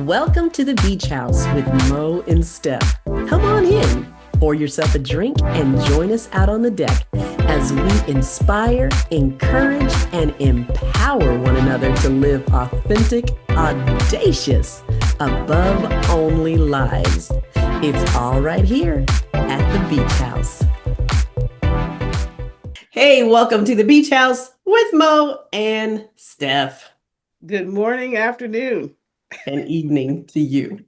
Welcome to the Beach House with Mo and Steph. Come on in, pour yourself a drink, and join us out on the deck as we inspire, encourage, and empower one another to live authentic, audacious, above only lives. It's all right here at the Beach House. Hey, welcome to the Beach House with Mo and Steph. Good morning, afternoon, and evening to you.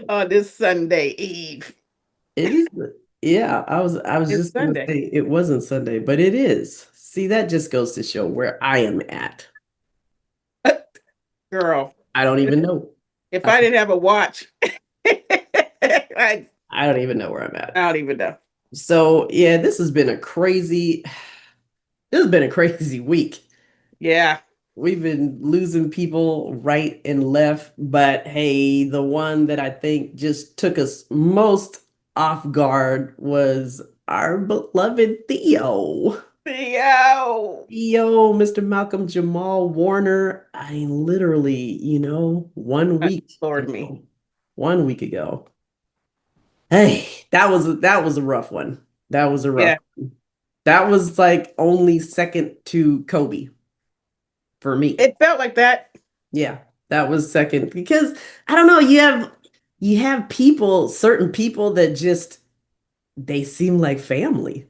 on this Sunday Eve. It is, yeah. I was It's just gonna Sunday. say it wasn't Sunday, but it is. See, that just goes to show where I am at. Girl, I don't even know. if I didn't have a watch, I I don't even know where I'm at. don't even know. So yeah, this has been a crazy week. Yeah, We've been losing people right and left, but hey, the one that I think just took us most off guard was our beloved Theo. Theo. Theo, Mr. Malcolm-Jamal Warner. I mean, literally, 1 week Lord me. ago. 1 week ago. Hey, that was a rough one. That was a rough Yeah, one. That was like only second to Kobe for me. it felt like that. Yeah, that was second because I don't know, you have people, certain people that just they seem like family.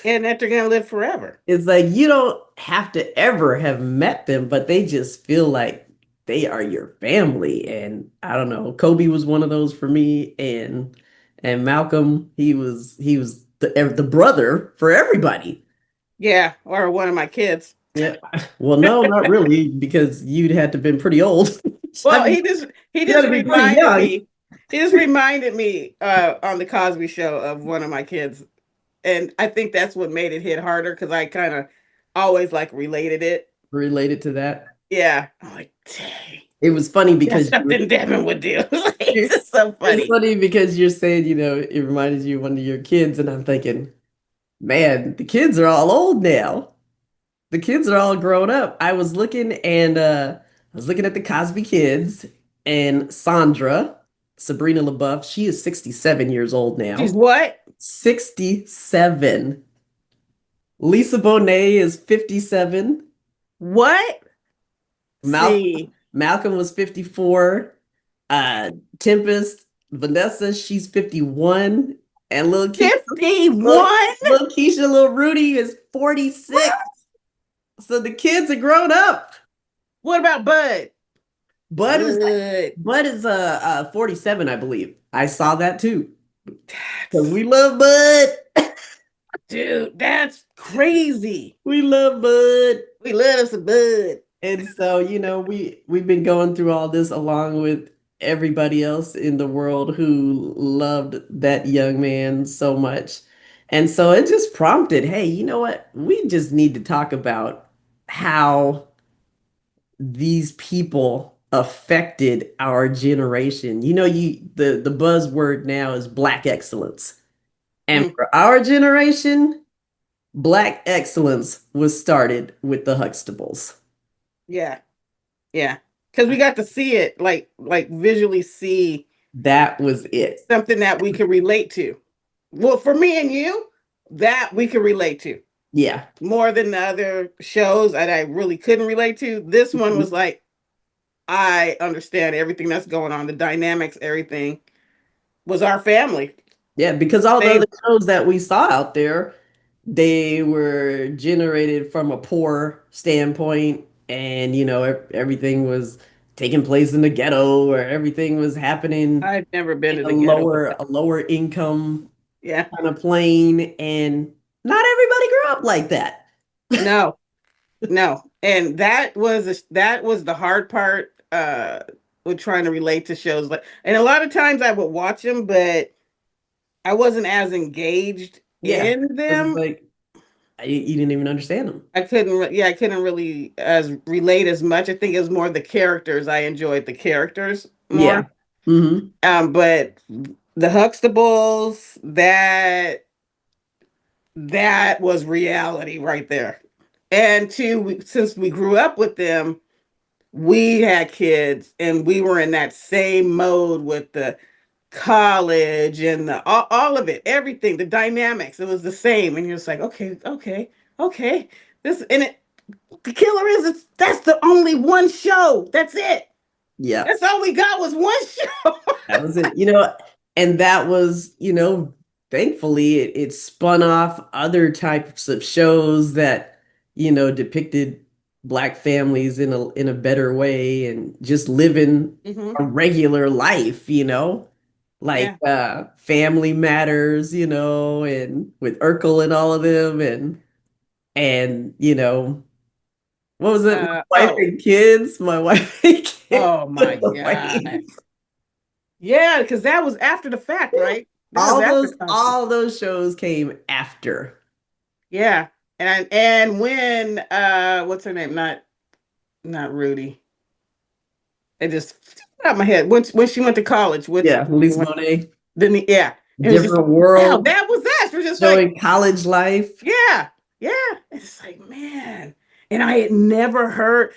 And that they're gonna live forever. It's like you don't have to ever have met them, but they just feel like they are your family. And I don't know, Kobe was one of those for me, and Malcolm, he was the brother for everybody. Yeah, or one of my kids. Yeah. Well, no, not really, because you'd had to been pretty old. I Well, mean, he you had just to be pretty reminded young. me. He just reminded me on the Cosby Show of one of my kids. And I think that's what made it hit harder because I kind of always like related it. Related to that. Yeah. I'm like, dang. It was funny That's because something Devin would do. Like, you're, it's so it's funny. funny because you're saying, it reminded you of one of your kids, and I'm thinking, man, the kids are all old now. The kids are all grown up. I was looking at the Cosby kids, and Sabrina LaBeouf, she is 67 years old She's now. what? 67. Lisa Bonet is 57. What? Mal See, Malcolm was 54. Uh, Tempest, Vanessa, she's 51. And 51? little Keisha, little Rudy is 46. So the kids are grown up. What about Bud? Bud is Bud. Bud is 47, I believe. I saw that too. Because That's, we love Bud. dude, that's crazy. We love Bud. We love some Bud. And so, we've been going through all this along with everybody else in the world who loved that young man so much. And so it just prompted, hey, you know what? We just need to talk about how these people affected our generation. The buzzword now is Black excellence. And Mm, for our generation, Black excellence was started with the Huxtables. yeah, yeah. Because we got to see it, like visually see That was it. something that we can relate to. Well, for me and you, that we can relate to. Yeah. More than the other shows that I really couldn't relate to. This one was like, I understand everything that's going on, the dynamics, everything was our family. Yeah, because all the They, other shows that we saw out there, they were generated from a poor standpoint, and everything was taking place in the ghetto, or everything was happening I've never been in to a the ghetto, but lower income yeah, kind of plane, and not everybody grew up like that. no, no, and that was the hard part with trying to relate to shows like, and a lot of times I would watch them, but I wasn't as engaged Yeah, in because it's them. like you didn't even understand them. I couldn't really as relate as much. I think it was more the characters. I enjoyed the characters Yeah. more. Hmm. But the Huxtables, that was reality right there. And two, since we grew up with them, we had kids and we were in that same mode with the college and all of it, everything, the dynamics, it was the same. And you're just like, okay, okay, okay. This and it the killer is that's the only one show. That's it. Yeah. That's all we got was one show. That was it. And that was, thankfully it spun off other types of shows that, depicted Black families in a better way and just living Hmm. a regular life, like Yeah. Family Matters, and with Urkel and all of them and what was it? My wife Oh, and kids, my wife and kids oh my with the God. waves. Yeah, because that was after the fact, right? That was after Cosby. All those shows came after. Yeah. And when what's her name? Not Rudy. It just out of my head. When she went to college, which Yeah, Elise Monet, then yeah. It was just different wow, world, that was us. We're just like, showing college life. yeah, yeah. It's like, man. And I had never heard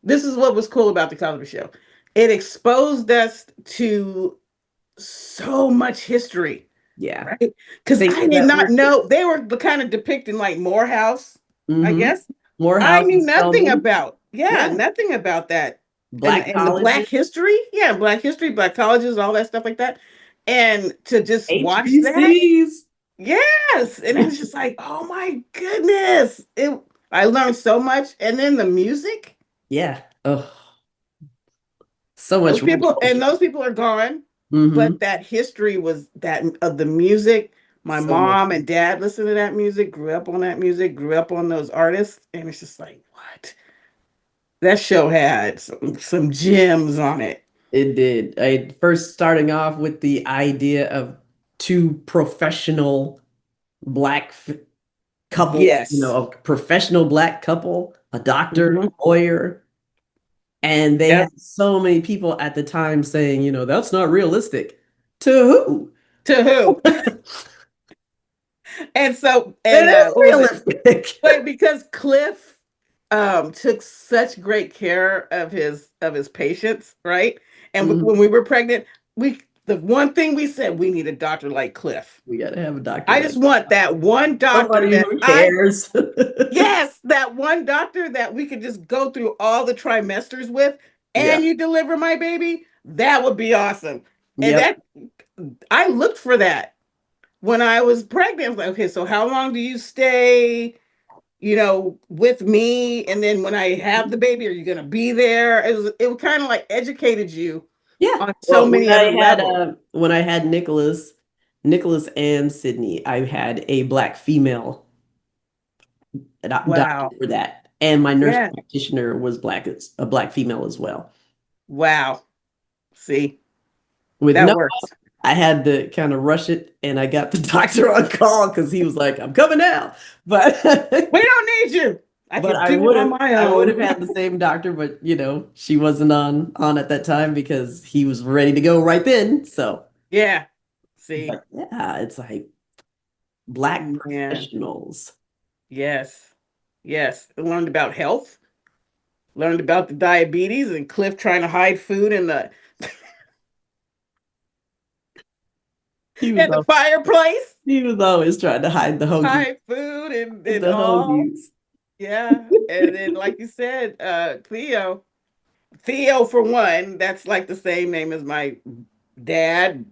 this is what was cool about the Cosby Show. It exposed us to so much history, Yeah, right? Because things I did that not were know they were kind of depicting like Morehouse, I hmm guess. I Morehouse knew is nothing Spelman. about, yeah, Yeah, nothing about that. Black And the colleges, black history, yeah, black history, black colleges, all that stuff like that. And to just watch that, HBCs. yes. And it was just like, oh my goodness. I learned so much. And then the music, Yeah. Oh, so much rich culture. those people are gone. Hmm. But that history was that of the music. My So much. mom and dad listened to that music, grew up on that music, grew up on those artists. And it's just like, what? That show had some gems on it. It did. I first starting off with the idea of two professional black couples, Yes. a professional black couple, a doctor, Hmm. a lawyer, and they Yep. had so many people at the time saying, that's not realistic. To who? To who? And so, It and is what was it? realistic. Wait, because Cliff took such great care of his patients, right? And when Mhm. we were pregnant, we the one thing we said we need a doctor like Cliff. We got to have a doctor I like just want that one doctor somebody that who I cares. yes, that one doctor that we could just go through all the trimesters with Yeah. and you deliver my baby. That would be awesome. And Yep. I looked for that when I was pregnant. I was like, okay, so how long do you stay, with me? And then when I have the baby, are you going to be there? It kind of like educated you Yeah. on so Well, many other levels. when I had Nicholas and Sydney, I had a black female doctor Wow. for that. And my nurse Yeah. practitioner was a black female as well. Wow. See, With that no, works. I had to kind of rush it and I got the doctor on call because he was like, I'm coming now. But We don't need you. I but can do it on my I would have own. had the same doctor, but she wasn't on at that time because he was ready to go right then. So, Yeah. See, but yeah, it's like black man. professionals. Yes. Yes. I learned about health, learned about the diabetes and Cliff trying to hide food He was in the al- fireplace. he was always trying to hide the hoagie, Hide food and the all. hoagies. Yeah. And then like you said, Theo. Theo for one, that's like the same name as my dad,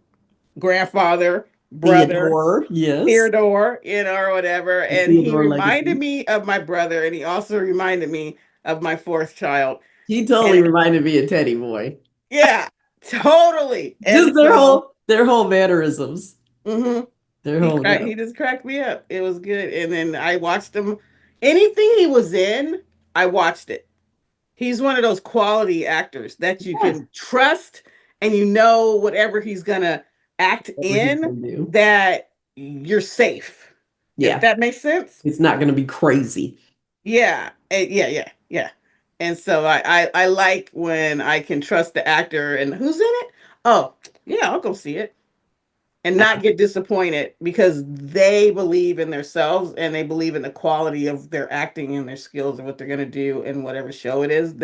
grandfather, brother, Theodore, yes, Theodore, or whatever. the And he Theodore reminded legacy. me of my brother, and he also reminded me of my fourth child. He totally And reminded me of Teddy Boy. yeah, totally. And Just so their whole mannerisms. mhm, Their whole he just cracked me up. It was good. And then I watched him. Anything he was in, I watched it. He's one of those quality actors that you yeah, can trust, and you know whatever he's gonna act whatever he's in, gonna do. that you're safe. If Yeah, that makes sense. it's not gonna be crazy. Yeah. Yeah. And so I like when I can trust the actor and who's in it. Oh, yeah, I'll go see it and not get disappointed because they believe in themselves and they believe in the quality of their acting and their skills and what they're going to do in whatever show it is.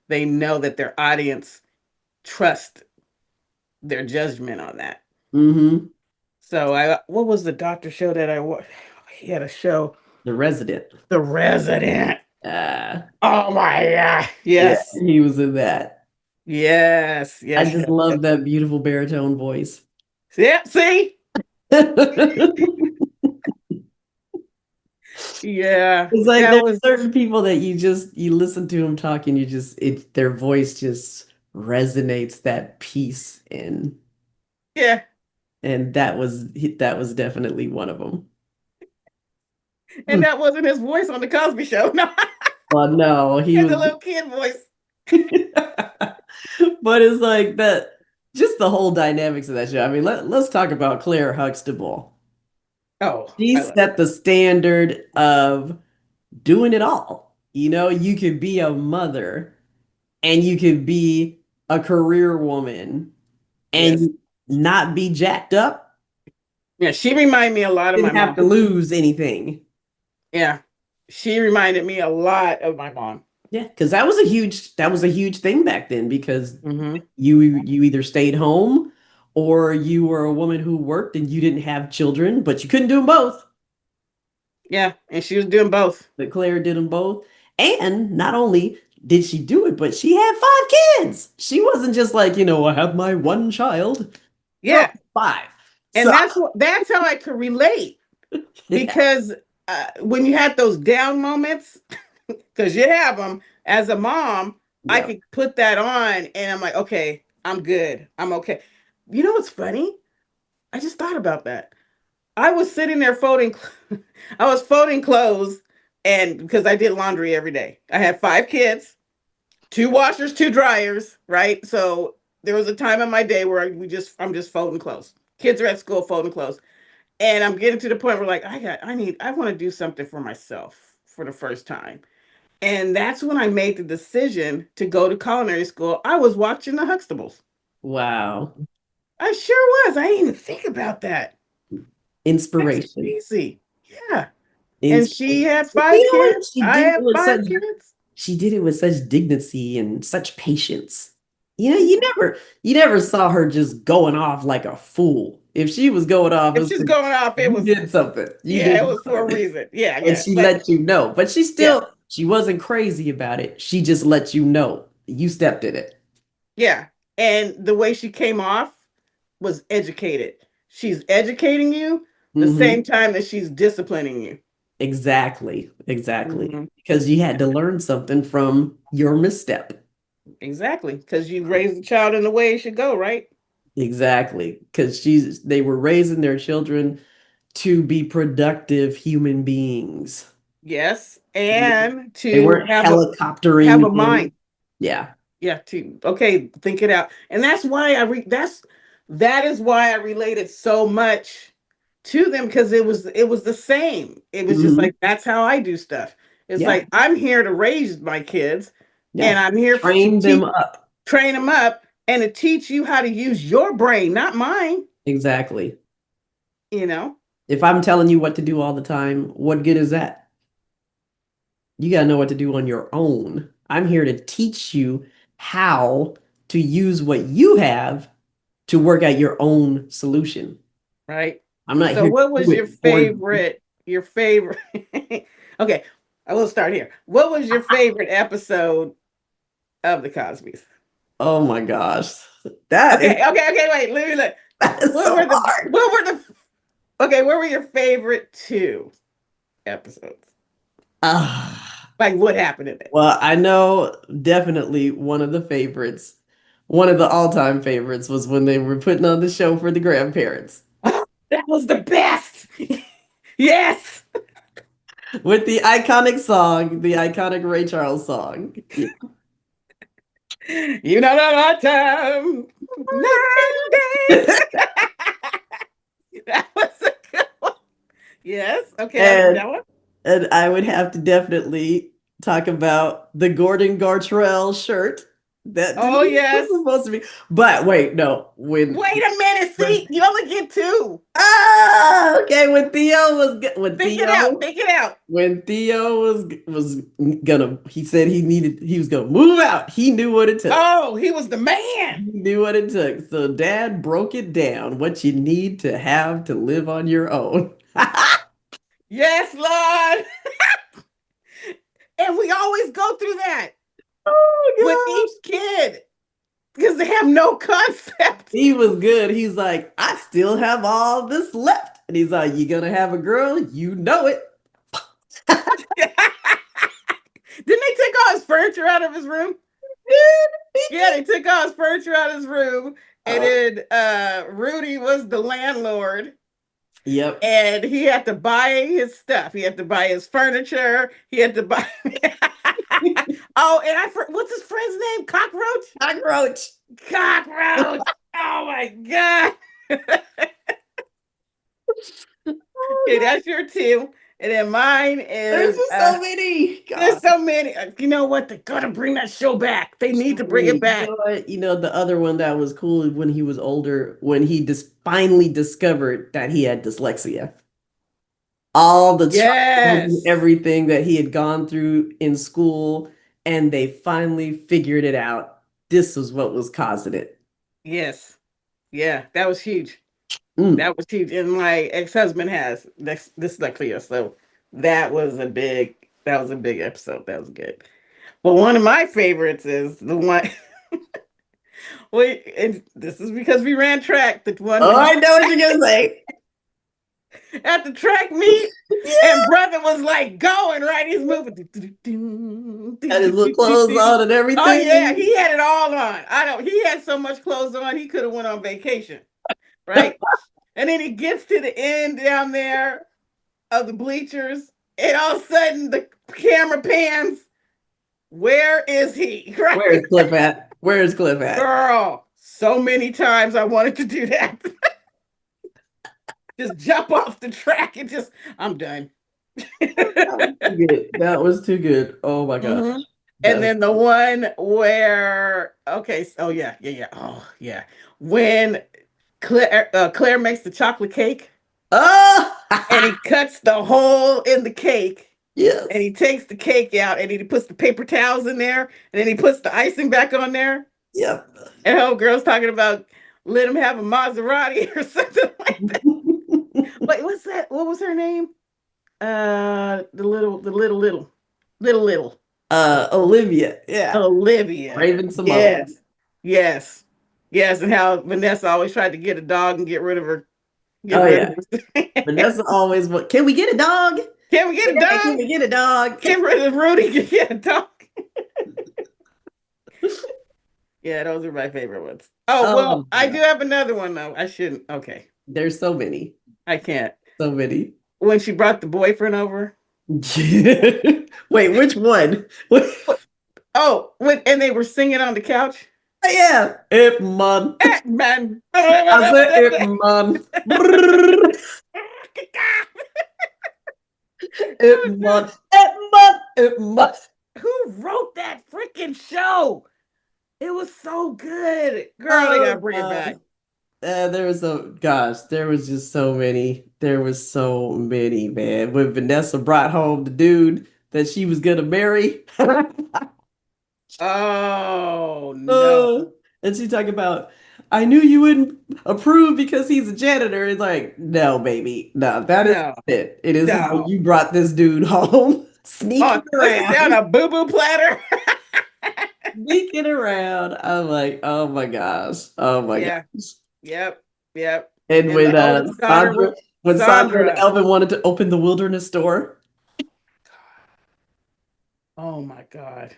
they know that their audience trust their judgment on that. Mm-hmm. So what was the doctor show that I watched? He had a show, The Resident. The Resident. Uh, Oh my god. yeah, Yes. he was in that. Yes. I Yes. just Yes. love that beautiful baritone voice. Yeah. See? Yeah. It's like That there's was certain people that you listen to them talking, you just their voice just resonates that peace yeah. and that was definitely one of them. And that wasn't his voice on the Cosby Show. No. Well, no, he It's was a little kid voice. but it's like that just the whole dynamics of that show. I mean, let's talk about Claire Huxtable. Oh, She I love set the standard of doing it all. You know, you could be a mother and you could be a career woman yes. and not be jacked up. Yeah, she reminded me a lot of my Didn't have mom. to lose anything. Yeah. She reminded me a lot of my mom. Yeah, because that was a huge thing back then because Mm-hmm. you either stayed home or you were a woman who worked and you didn't have children, but you couldn't do them both. Yeah. And she was doing both. But Claire did them both. And not only did she do it, but she had five kids. She wasn't just like, I have my one child. Girl, Yeah. five. So And that's how I could relate yeah, because when you had those down moments, because you have them as a mom, I yeah. could put that on and I'm like, okay, I'm good. I'm okay. You know what's funny? I just thought about that. I was sitting there folding, I was folding clothes and because I did laundry every day. I had five kids, two washers, two dryers, right? So there was a time in my day where I'm just folding clothes. Kids are at school folding clothes. And I'm getting to the point where like I want to do something for myself for the first time. And that's when I made the decision to go to culinary school. I was watching the Huxtables. Wow. I sure was. I didn't even think about that. That's Inspiration. crazy. Yeah. And she Inspiration. had But you five know what? kids. I had five kids. She did it with such dignity and such patience. You never saw her just going off like a fool. If she was going off, If it's she's 'cause going off, it you was did something. You yeah, did it was for a something. reason. Yeah, And yeah. she But let you know. But yeah, she wasn't crazy about it. She just let you know. You stepped in it. yeah. And the way she came off was educated. She's educating you the Hmm. same time that she's disciplining you. Exactly. Exactly. Hmm. Because you had to learn something from your misstep. Exactly. Because you raise the child in the way it should go, right? Exactly. Because they were raising their children to be productive human beings. Yes. Yeah. And They to weren't have helicoptering a them. mind. Yeah. Yeah, to okay, think it out. And that's why that is why I related so much to them because it was the same. It was just Hmm. like that's how I do stuff. It's Yeah. like I'm here to raise my kids and Yeah. I'm here to Train them teach up. train them up and to teach you how to use your brain, not mine, Exactly. you know? If I'm telling you what to do all the time, what good is that? You got to know what to do on your own. I'm here to teach you how to use what you have to work out your own solution. Right? I'm not So here to what do was it for you. your favorite okay, I will start here. What was your favorite episode of the Cosby's? Oh my gosh. That is Okay, wait, let me look. that is so hard. What were the okay, what were your favorite two episodes? Ah. Like what happened in it? Well, I know definitely one of the all-time favorites was when they were putting on the show for the grandparents Oh, that was the best. Yes. with the iconic song, the iconic Ray Charles song. Yeah. You know the time. Night and day. That was a good one. Yes. Okay, I knew And that one. I would have to definitely talk about the Gordon Gartrell shirt. That to Oh me was yes. supposed to be. But wait, no. Wait a minute. See, you only get two. Okay. When Theo was when Think it out. Theo Think it out. when Theo was gonna, he said he was gonna move out. He knew what it took. Oh, he was the man. He knew what it took. So Dad broke it down. What you need to have to live on your own. Yes, Lord. And we always go through that with Oh each kid because they have no concept. he was good. He's like, I still have all this left. And he's like, you gonna have a girl? You know it. Didn't they take all his furniture out of his room? Yeah, they took all his furniture out of his room. And Oh, then Rudy was the landlord. yep. And he had to buy his stuff. He had to buy his furniture. He had to buy. Oh, and what's his friend's name? Cockroach. Cockroach. Cockroach. Oh my god. Okay, that's your two. And then mine There's is just so many. there's God. so many. You know what? They gotta bring that show back. They need to bring it You back. know what? You know, the other one that was cool when he was older, when he just finally discovered that he had dyslexia. All the trials and Yes. everything that he had gone through in school, and they finally figured it out. This was what was causing it. Yes. Yeah, that was huge. Mm. That was huge. And my ex-husband has dyslexia. So that was a big episode. That was good. But one of my favorites is the one wait, and this is because we ran track, the one Oh, when I know what you're gonna say. at the track meet and Yeah. brother was like going, right? He's moving. Had his little clothes on and Oh yeah, everything. he had it all on. I don't he had so much clothes on he could have went on vacation, right? And then he gets to the end down there of the bleachers, and all of a sudden the camera pans. Where is he? Where is Right? Cliff at? Where is Cliff at? Girl, so many times I wanted to do that. Just jump off the track and just, I'm done. That was too good. That was too good. Oh my gosh. Mhm. And That then the one where, okay, oh yeah, yeah, yeah. Oh yeah. When Claire makes the chocolate cake oh and he cuts the hole in the cake and yes. he takes the cake out and he puts the paper towels in there and then he puts the icing back on there. Yep. And whole girl's talking about let him have a Maserati or something like that. Wait, what's that? What was her name? The little Olivia. Yeah. Olivia. Raven Simone. Yes, yes, yes. And how Vanessa always tried to get a dog and get rid of her. Get Oh rid yeah. of her. Vanessa always what can we get a dog? Can we get a Yeah, can dog? we get a dog? Get rid of Rudy. Get a dog. Yeah, those are my favorite ones. Oh well, Oh I do my have another one though. I shouldn't. Okay, there's so many. I can't. So many. When she brought the boyfriend over. Wait, which one? Oh, when and they were singing on the couch. Yeah. Ip man. Man. I said Ip man. Ip man. Ip man. Ip man. Who wrote that freaking show? It was so good. Girl, they gotta Oh bring it God. back. There was there was just so many. There was so many, man. When Vanessa brought home the dude that she was gonna marry. Oh no. Uh, and she talking about, I knew you wouldn't approve because he's a janitor. It's like, no, baby. No, that is No. it. It is how No. you brought this dude home. Oh, Sneaking this is down around. a boo-boo platter. Sneaking around. I'm like, oh my gosh. Oh my Yeah. gosh. Yep. Yep. And And when the oldest daughter was Sandra and Sandra. Elvin wanted to open the wilderness store, Oh my God.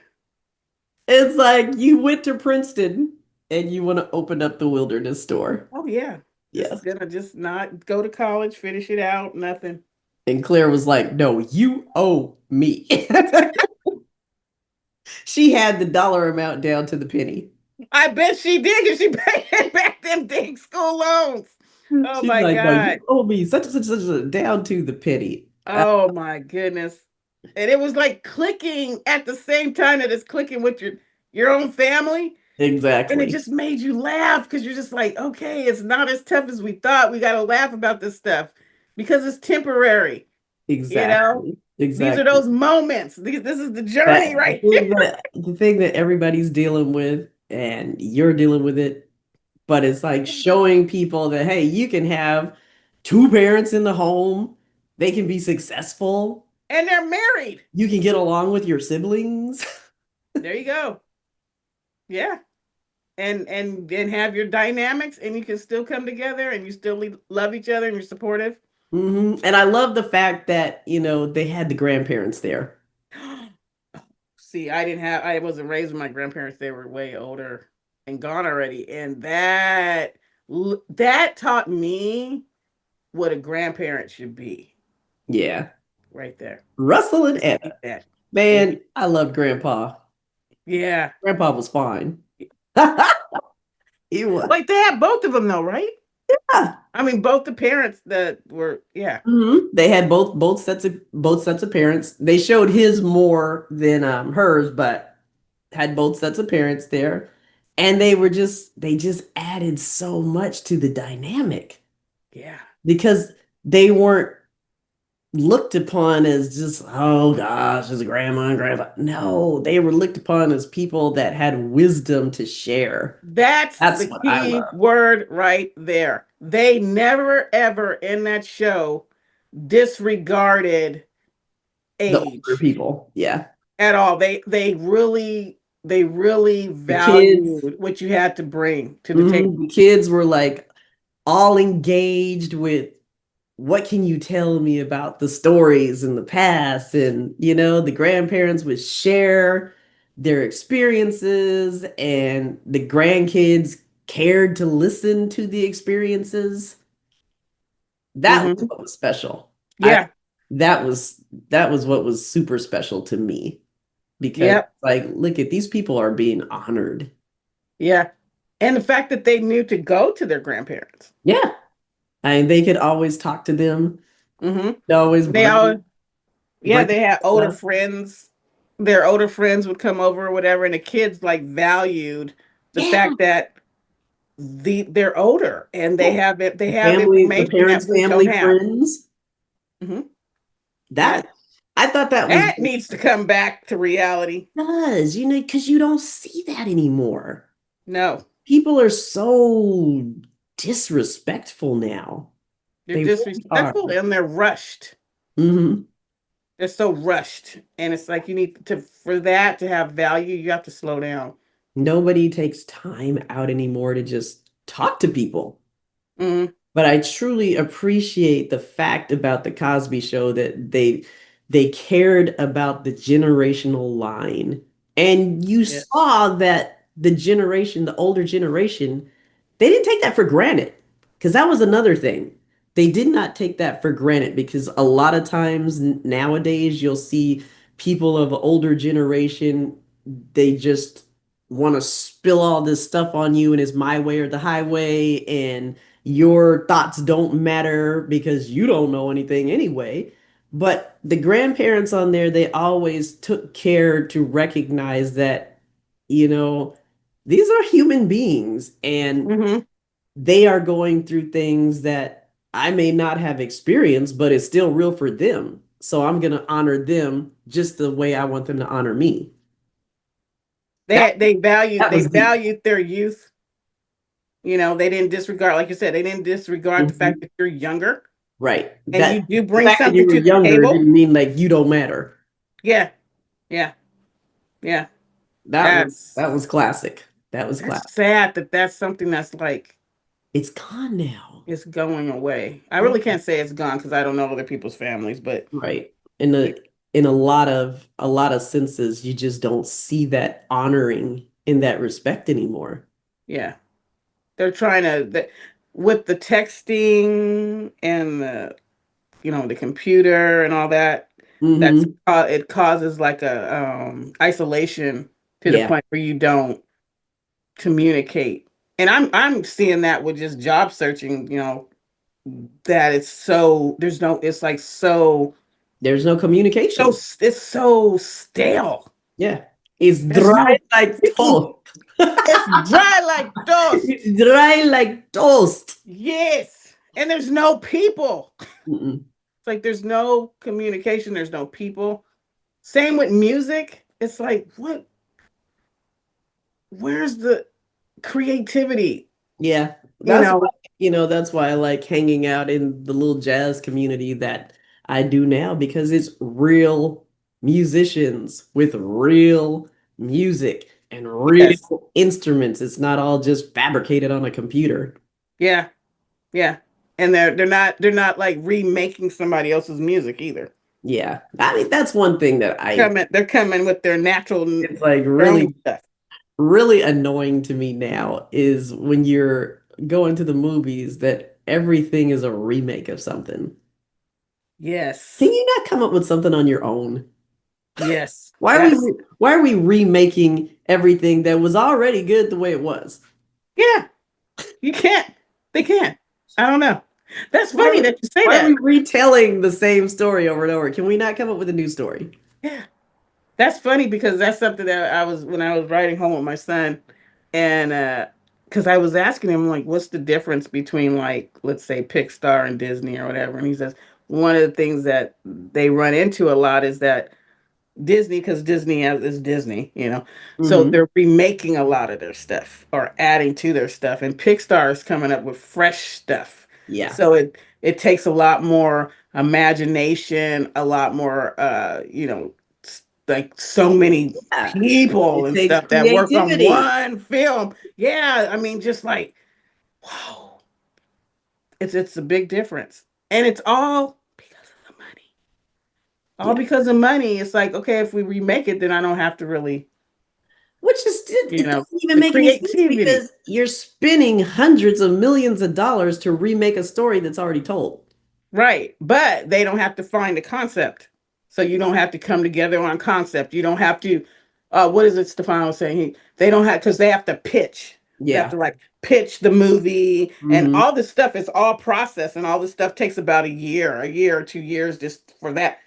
it's like you went to Princeton and you want to open up the wilderness store. Oh yeah. Just Yes. gonna just not go to college, finish it out, nothing. And Claire was like, no, you owe me. She had the dollar amount down to the penny. I bet she did because she paid back them dang school loans. Oh She's my like, no, God. you owe me such and such and such down to the penny. Oh my goodness. And it was like clicking at the same time that it's clicking with your own family. And it Exactly. just made you laugh because you're just like, okay, it's not as tough as we thought. We got to laugh about this stuff because it's temporary. You know, Exactly. these are Exactly. those moments. This is the journey That right here. the thing that everybody's dealing with and you're dealing with it, but it's like showing people that hey, you can have two parents in the home, they can be successful, And they're married. you can get along with your siblings. There you go. Yeah. And have your dynamics and you can still come together and you still love each other and you're supportive. And I love the fact that, they had the grandparents there. See, I wasn't raised with my grandparents. They were way older and gone already. And that taught me what a grandparent should be Yeah. right there. Russell and Just Ed. like that. And Man, I love Grandpa. yeah. Grandpa was fine. He was. Like they had both of them though, right? Yeah. I mean, both the parents that were, yeah. They had both sets of parents. They showed his more than hers, but had both sets of parents there. And they just added so much to the dynamic Yeah. because they weren't looked upon as just, oh gosh, it's grandma and grandpa. No, they were looked upon as people that had wisdom to share. That's That's the what I key love. word right there. They never, ever in that show disregarded The older age people. Yeah. at all. They really The kids. valued what you had to bring to the table. The kids were like all engaged with what can you tell me about the stories in the past? And, the grandparents would share their experiences, and the grandkids cared to listen to the experiences. That was Mm-hmm. what was special. I Yeah. that was what was super special to me because Yep. like look at these people are being honored. Yeah. And the fact that they knew to go to their grandparents. Yeah. I mean, they could always talk to them. Mm-hmm. They always They all, yeah, bring they had older stuff. friends. Their older friends would come over or whatever, and the kids like valued the Yeah. fact that they're older and they Yeah. have it. They The have family, the information that parents' we don't family have. friends. Mm-hmm. That That I thought that was that needs to come back to reality. does, because you don't see that anymore. No, People are so disrespectful now. they're They really are. disrespectful and they're rushed. hmm They're so rushed, and it's like you need to for that to have value. You have to slow down. Nobody takes time out anymore to just talk to people. Mm-hmm. But I truly appreciate the fact about the Cosby Show that they cared about the generational line. And you Yes. saw that the older generation, they didn't take that for granted. Because that was another thing. They did not take that for granted because a lot of times nowadays you'll see people of older generation, they just want to spill all this stuff on you and it's my way or the highway and your thoughts don't matter because you don't know anything anyway. But the grandparents on there, they always took care to recognize that, you know, these are human beings and Mm-hmm. they are going through things that I may not have experienced, but it's still real for them. So I'm going to honor them just the way I want them to honor me. That They valued that they was deep. valued their youth. They didn't disregard, like you said, they didn't disregard the fact Mhm. that you're younger Right. and you That do the bring fact that you something were to the younger table. didn't mean like you don't matter. Yeah, yeah, yeah. That was classic. That was That's classic. sad that that's something that's like It's gone now. it's going away. I Yeah. really can't say it's gone because I don't know other people's families, but Right. In a lot of senses, you just don't see that honoring in that respect anymore. yeah, they're trying to with the texting and the computer and all that. hmm It causes like a isolation to the Yeah. point where you don't communicate. And I'm seeing that with just job searching. That it's so there's no it's like There's no so communication. it's so stale. Yeah. It's There's dry no like people. toast. It's dry like toast. It's dry like toast. Yes. And there's no people. Mm-mm. It's like there's no communication, there's no people. Same with music. It's like, what? Where's the creativity? Yeah, You that's why, know, that's why I like hanging out in the little jazz community that I do now because it's real musicians with real music and yes. real instruments. It's not all just fabricated on a computer. Yeah. Yeah. And they're not like remaking somebody else's music either. Yeah, I mean that's one thing that They're coming with their natural, it's like their own really stuff. really annoying to me now is when you're going to the movies that everything is a remake of something. Can Yes. you not come up with something on your own? Yes. Why are we That's why are we remaking everything that was already good the way it was? yeah. You can't. They can't. I don't know. That's Why funny are, that you say why are we that. retelling the same story over and over? Can we not come up with a new story? Yeah. That's funny because that's something that I was when I was riding home with my son, and because I was asking him like, what's the difference between like let's say Pixar and Disney or whatever, and he says one of the things that they run into a lot is that Disney, because Disney is Disney, so Hmm. they're remaking a lot of their stuff or adding to their stuff, and Pixar is coming up with fresh stuff. Yeah. So it takes a lot more imagination, a lot more, like so many Yeah. people It and takes stuff that work on creativity. one film. Yeah, I mean, just like wow, it's a big difference, and it's all because of the money. All Yeah. because of money. It's like, okay, if we remake it, then I don't have to really, Which is it doesn't even the make any sense creativity. because you're spending hundreds of millions of dollars to remake a story that's already told. Right. But they don't have to find a concept. So you don't have to come together on concept. You don't have to, what is it Stefano was saying? They don't have, because they have to pitch. They have Yeah. to like pitch the movie and Hmm. all this stuff is all process and all this stuff takes about a year or 2 years just for that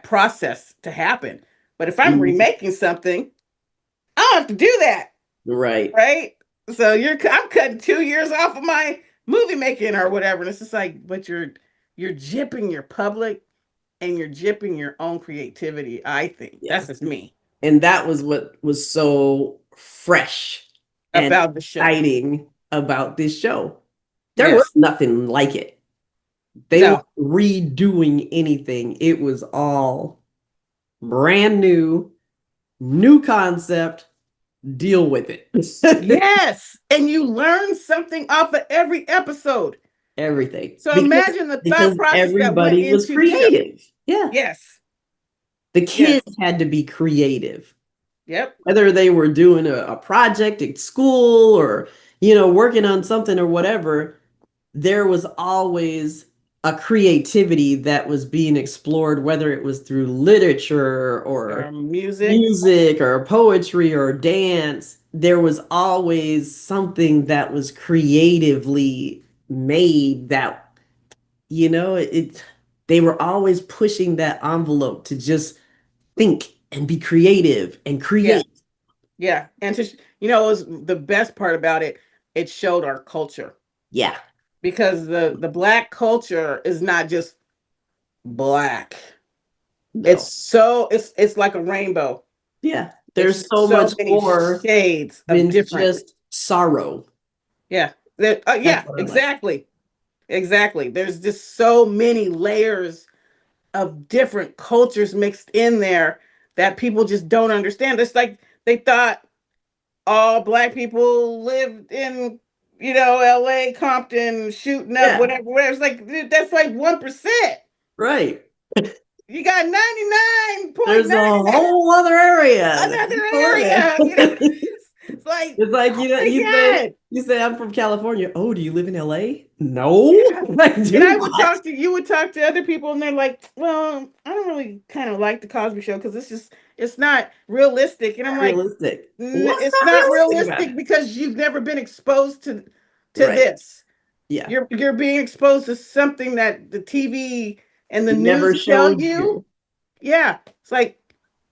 process to happen. But if I'm Hmm. remaking something, I don't have to do that. Right. Right? So I'm cutting 2 years off of my movie making or whatever. And it's just like, but you're jipping your public and you're jipping your own creativity, I think. Yeah. That's just me And that was what was so fresh and about the show. exciting about this show. There was Yes. nothing like it. They weren't No. redoing anything. It was all brand new, new concept, deal with it. Yes. And you learn something off of every episode. Everything. So Because imagine the thought because process that went everybody was into the show. creative. Yeah. Yes. The Yes. kids had to be creative. Yep. Whether they were doing a project at school or, working on something or whatever, there was always a creativity that was being explored, whether it was through literature or Music. music or poetry or dance. There was always something that was creatively made that, they were always pushing that envelope to just think and be creative and Yeah. create. Yeah. And it was the best part about it, it showed our culture Yeah. because the black culture is not just black. No. It's like a rainbow. Yeah. There's It's so so much many more shades of than different. just sorrow. Yeah. That's Yeah, what I like. exactly. Exactly. There's just so many layers of different cultures mixed in there that people just don't understand. It's like they thought all black people lived in, LA, Compton, shooting up, Yeah. whatever, whatever. It's like that's like 1%. Right. You got There's a 99.99 whole other area that another people live area. in. It's like, It's like oh you say my God. I'm from California. Oh, do you live in LA? No, Yeah. I And do not. you would talk to other people and they're like, well, I don't really kind of like the Cosby Show because it's not realistic. And I'm like, Realistic. What's It's not not realistic about realistic it? because you've never been exposed to Right. this. Yeah. You're being exposed to something that the TV and the Never news tell showed you. you. Yeah. It's like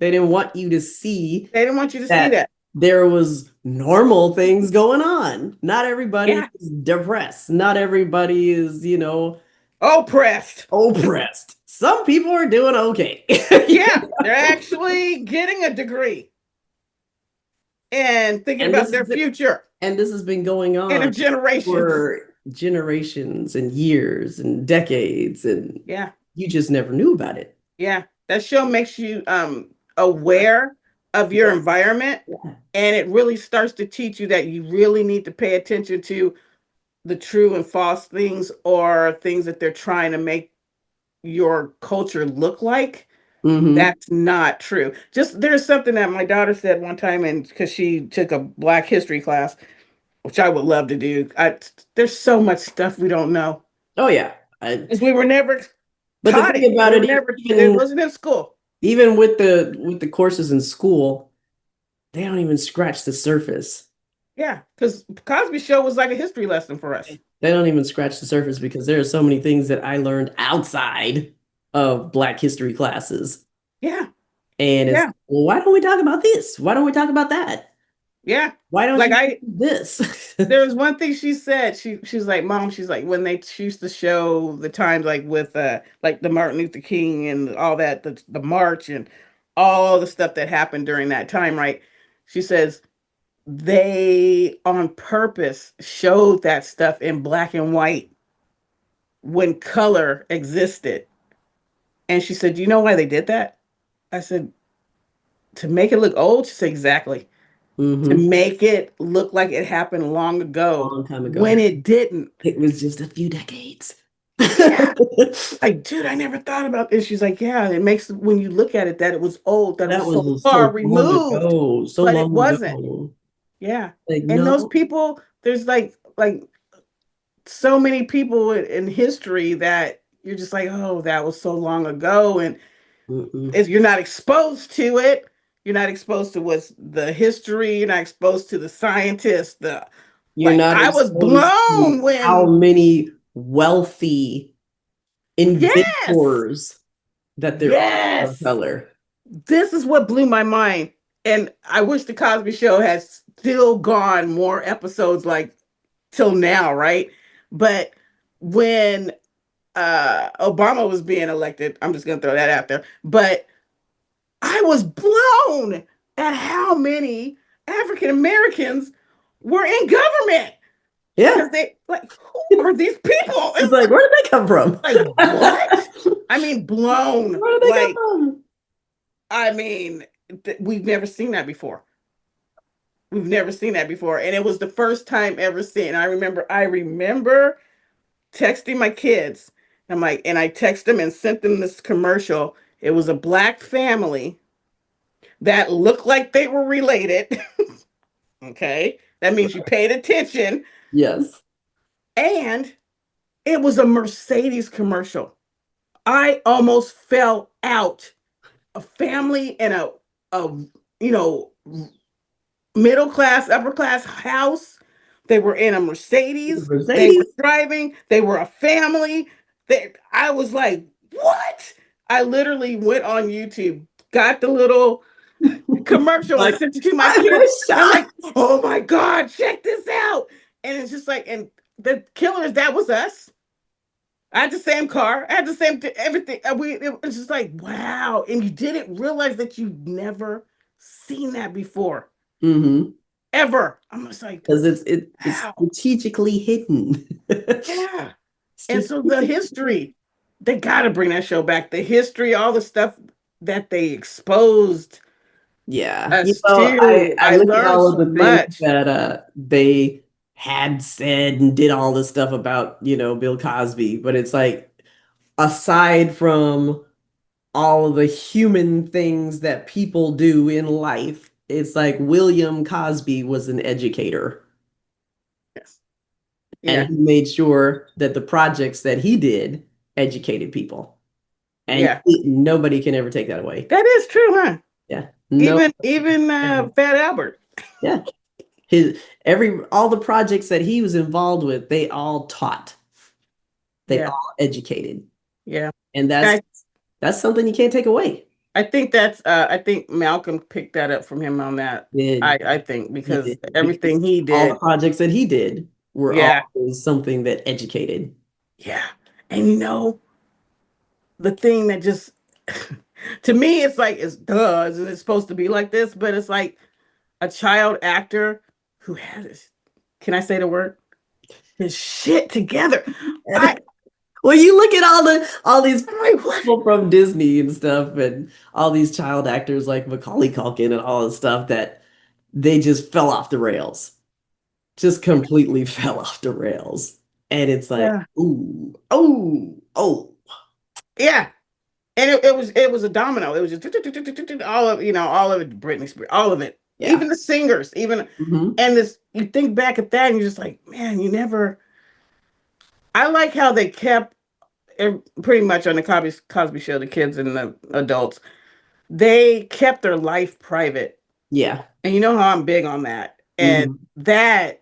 They didn't want you to see They didn't want you to see that that. there was normal things going on. Not everybody Yeah. is depressed. Not everybody is, Oppressed. oppressed. Some people are doing okay. Yeah. They're actually getting a degree and thinking And about their future this has been going and their on generations. for generations and years and decades, and Yeah. you just never knew about it. Yeah. That show makes you aware of your Yeah. environment, and it really starts to teach you that you really need to pay attention to the true and false things, or things that they're trying to make your culture look like. Hmm. That's not true. Just there's something that my daughter said one time, and because she took a Black history class, which I would love to do. There's so much stuff we don't know Oh yeah. because we were never But the taught it. thing about We were it, never. It even wasn't in school. even with the courses in school, they don't even scratch the surface. Yeah, because Cosby Show was like a history lesson for us. They don't even scratch the surface because there are so many things that I learned outside of Black history classes. Yeah, And it's, yeah, well, why don't we talk about this? Why don't we talk about that? yeah. Why don't Like you do I, this? there was one thing she said. She's like, Mom. She's like, when they used to show the times like with like the Martin Luther King and all that, the march and all the stuff that happened during that time, right? She says they on purpose showed that stuff in black and white when color existed. And she said, "Do you know why they did that?" I said, "To make it look old." She said, "Exactly. To Hmm. make it look like it happened long ago Long time ago. when it didn't." It was just a few decades. Yeah. Like, dude, I never thought about this. She's like, yeah, it makes when you look at it that it was old, that it That was so was far so long removed, ago. So but it long wasn't. ago. Yeah. Like, And those no. people, there's like so many people in history that you're just like, oh, that was so long ago. And Mm-mm. if you're not exposed to it, you're not exposed to what's the history, you're not exposed to the scientists, the You're like not I was exposed to blown how when many wealthy yes, inventors that there are of yes. color. This is what blew my mind. And I wish the Cosby Show has still gone more episodes like till now, right? But when Obama was being elected, I'm just gonna throw that out there. But I was blown at how many African Americans were in government Yeah. because they like, who are these people? It's It's like, where did they come from? like what? I mean, blown. Where did they come Like, from? I mean, we've never seen that before. We've never seen that before, and it was the first time ever seen. I remember texting my kids. I'm like, and I texted them and sent them this commercial. It was a black family that looked like they were related. Okay, that means you paid attention, Yes. and it was a Mercedes commercial. I almost fell out. A family in a you know middle class, upper class house. They were in a Mercedes. They were Mercedes. driving. They were a family. I was like, what? I literally went on YouTube, got the little commercial, and Like, sent it to my I'm kids. I'm like, shocked. oh my God, check this out. And it's just like, and the killers, that was us. I had the same car. I had the same everything. It was just like, wow. And you didn't realize that you'd never seen that before Mm-hmm. ever. I'm just like, Because it's wow, strategically hidden. yeah. And so the Strategically. history, they got to bring that show back. The history, all the stuff that they exposed Yeah. us I to. I I look at learned all of so the things much. that they had said and did all this stuff about, Bill Cosby, but it's like aside from all of the human things that people do in life, it's like William Cosby was an educator, Yes. and Yeah. he made sure that the projects that he did educated people. And Yeah. nobody can ever take that away. That is true, huh? Yeah. No. Even Fat Albert. Yeah. His every all the projects that he was involved with, they all taught. They Yeah. all educated. Yeah. And I that's something you can't take away. I think Malcolm picked that up from him on that. Did I think he because did everything because he all the did, projects that he did were yeah, always something that educated. yeah. And the thing that just to me it's like it's duh, isn't it supposed to be like this? But it's like a child actor who had his, can I say the word? His shit together. I Well, you look at all these like what? people from Disney and stuff, and all these child actors like Macaulay Culkin and all this stuff that they just fell off the rails, just completely fell off the rails. And it's like, Yeah. ooh, oh, oh, Yeah. And it was a domino. It was just all of all of it, Britney Spears, all of it, yeah, even the singers, even hmm and this. You think back at that, and you're just like, man, you never. I like how they kept pretty much on the Cosby Show, the kids and the adults, they kept their life private, yeah, and you know how I'm big on that, and hmm that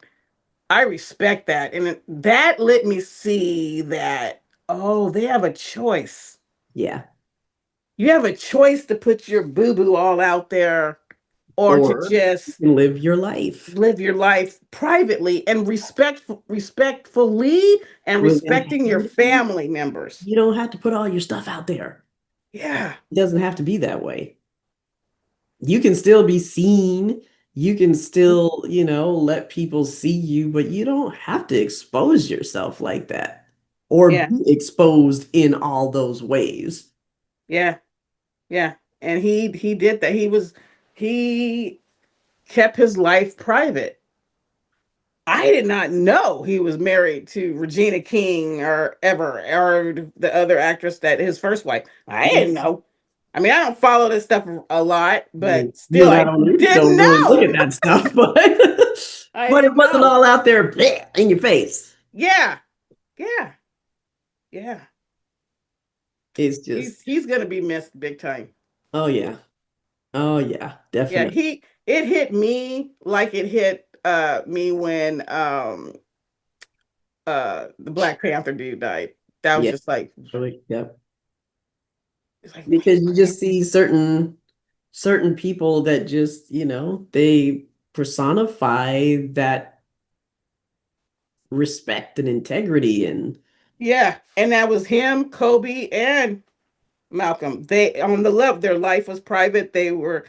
I respect that, and that let me see that oh, they have a choice. yeah. You have a choice to put your boo boo all out there or to Or you just can live your life live your life privately and respectfully and with respecting your integrity. family members. You don't have to put all your stuff out there. Yeah, It doesn't have to be that way. You can still be seen. You can still, let people see you, but you don't have to expose yourself like that or yeah, be exposed in all those ways. yeah, yeah. And he did that. He kept his life private. I did not know he was married to Regina King or ever or the other actress that his first wife. I didn't know. I mean, I don't follow this stuff a lot, but You still, and I I didn't don't really look at know. that stuff, but I but it didn't wasn't know. all out there bleh, in your face. Yeah, yeah, yeah. It's just, He's gonna be missed big time. oh yeah. Oh yeah, Yeah, definitely. he it hit me like it hit me when the Black Panther dude died. That was Yeah. just like Really, yep. it's like Because you just see certain people that just, they personify that respect and integrity and yeah, and that was him, Kobe, and Malcolm. They on the left, their life was private. They were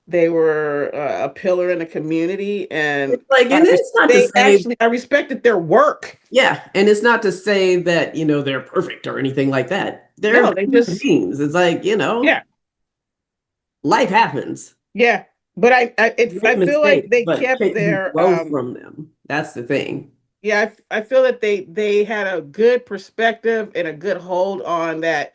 a pillar in the community, and it's like, and it's not to they say, actually I respected their work. yeah, and it's not to say that, they're perfect or anything like that. They're No, they human just beings. It's like, yeah, life happens. yeah. But You I make feel like mistakes, they but kept can you their grow from them? That's the thing. yeah, I feel that they had a good perspective and a good hold on that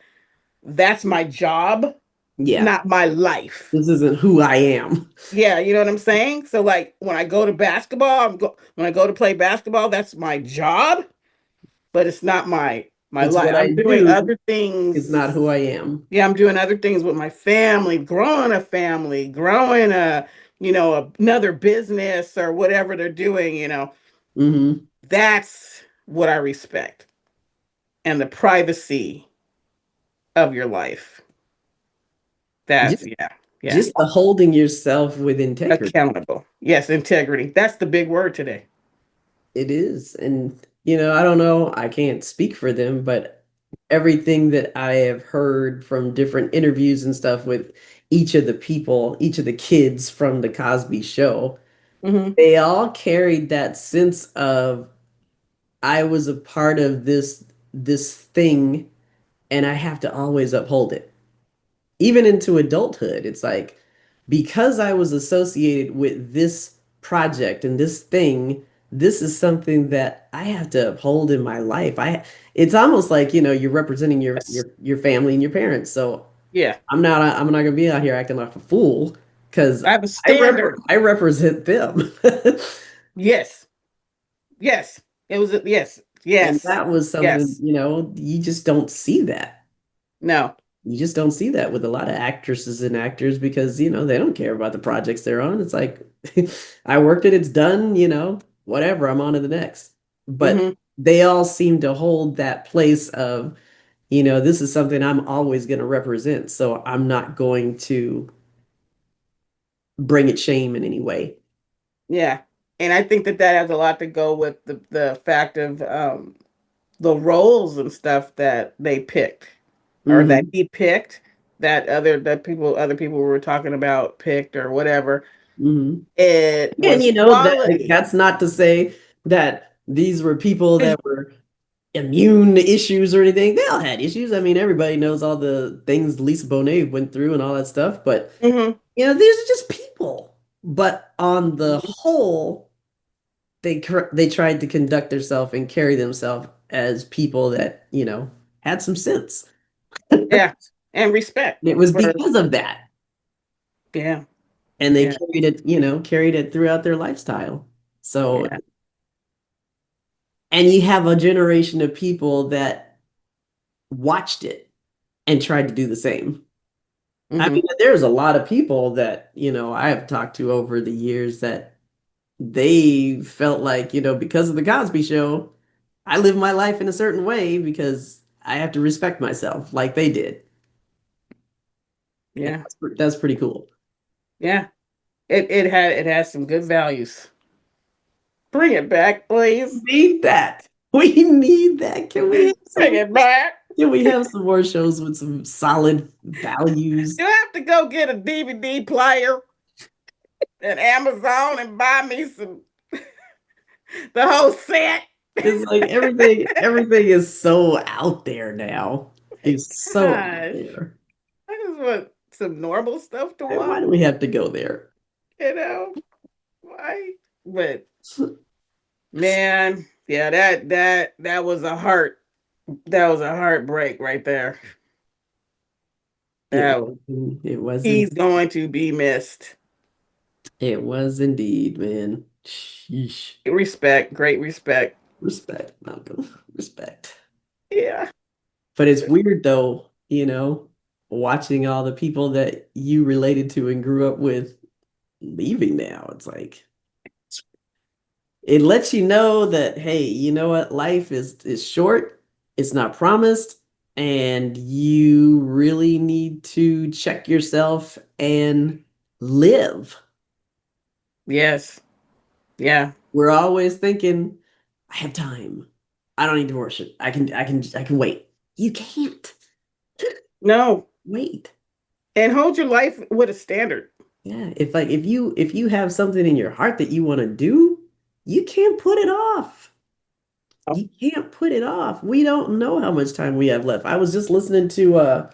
that's my job, Yeah, not my life. this isn't who I am. Yeah, you know what I'm saying? So like when I go to basketball, when I go to play basketball, that's my job, but it's not my It's life. what I I'm doing do. other It's things. not who I am. Yeah, I'm doing other things with my family, growing a, another business or whatever they're doing. Hmm. That's what I respect. And the privacy of your life. That's Just yeah, yeah. just the holding yourself with integrity. Accountable. Yes, integrity. That's the big word today. It is. And, I don't know, I can't speak for them, but everything that I have heard from different interviews and stuff with each of the people, each of the kids from the Cosby Show, Hmm. they all carried that sense of I was a part of this thing and I have to always uphold it. Even into adulthood, it's like because I was associated with this project and this thing, this is something that I have to uphold in my life. It's almost like, you're representing your Yes. your your family and your parents. So Yeah. I'm not gonna be out here acting like a fool because I have a standard. I represent them. Yes. Yes. It was a, yes. And Yes. that was something, Yes. you just don't see that. No. You just don't see that with a lot of actresses and actors because, they don't care about the projects they're on. It's like, I worked it, it's done, whatever, I'm on to the next. But Hmm. they all seem to hold that place of, this is something I'm always going to represent. So I'm not going to bring it shame in any way. Yeah. And I think that that has a lot to go with the fact of the roles and stuff that they picked or that Hmm. he picked that other people were talking about picked or whatever. Hmm. It And was quality. that's not to say that these were people that were immune to issues or anything. They all had issues. I mean, everybody knows all the things Lisa Bonet went through and all that stuff, but Hmm. these are just people. But on the whole, they tried to conduct themselves and carry themselves as people that, had some sense. Yeah. And respect It was for, because of that. yeah. And they Yeah. carried it throughout their lifestyle. So, Yeah. and you have a generation of people that watched it and tried to do the same. I mean, Hmm. there's a lot of people that, I have talked to over the years that they felt like, because of the Cosby Show, I live my life in a certain way because I have to respect myself like they did. And Yeah. that's pretty cool. Yeah. It has some good values. Bring it back, please. Need that. We need that. Bring it back. Can we have some more shows with some solid values? You have to go get a DVD player at Amazon and buy me some the whole set. It's like everything is so out there now. It's so out Gosh, there. I just want some normal stuff to Why watch. do we have to go there? You know why? But man, yeah, that was a heartbreak right there. It That was it wasn't he's going to be missed. it was indeed, man. Sheesh. Respect, great respect. Respect, Malcolm. Respect. Yeah, But it's weird though, watching all the people that you related to and grew up with leaving now. It's like it lets you know that, hey, you know what? Life is short, it's not promised, and you really need to check yourself and live. yes, yeah. We're always thinking, I have time. I don't need to worship. I can wait. You can't No, wait. and hold your life with a standard. Yeah, if you have something in your heart that you want to do, you can't put it off. You can't put it off. We don't know how much time we have left. I was just listening to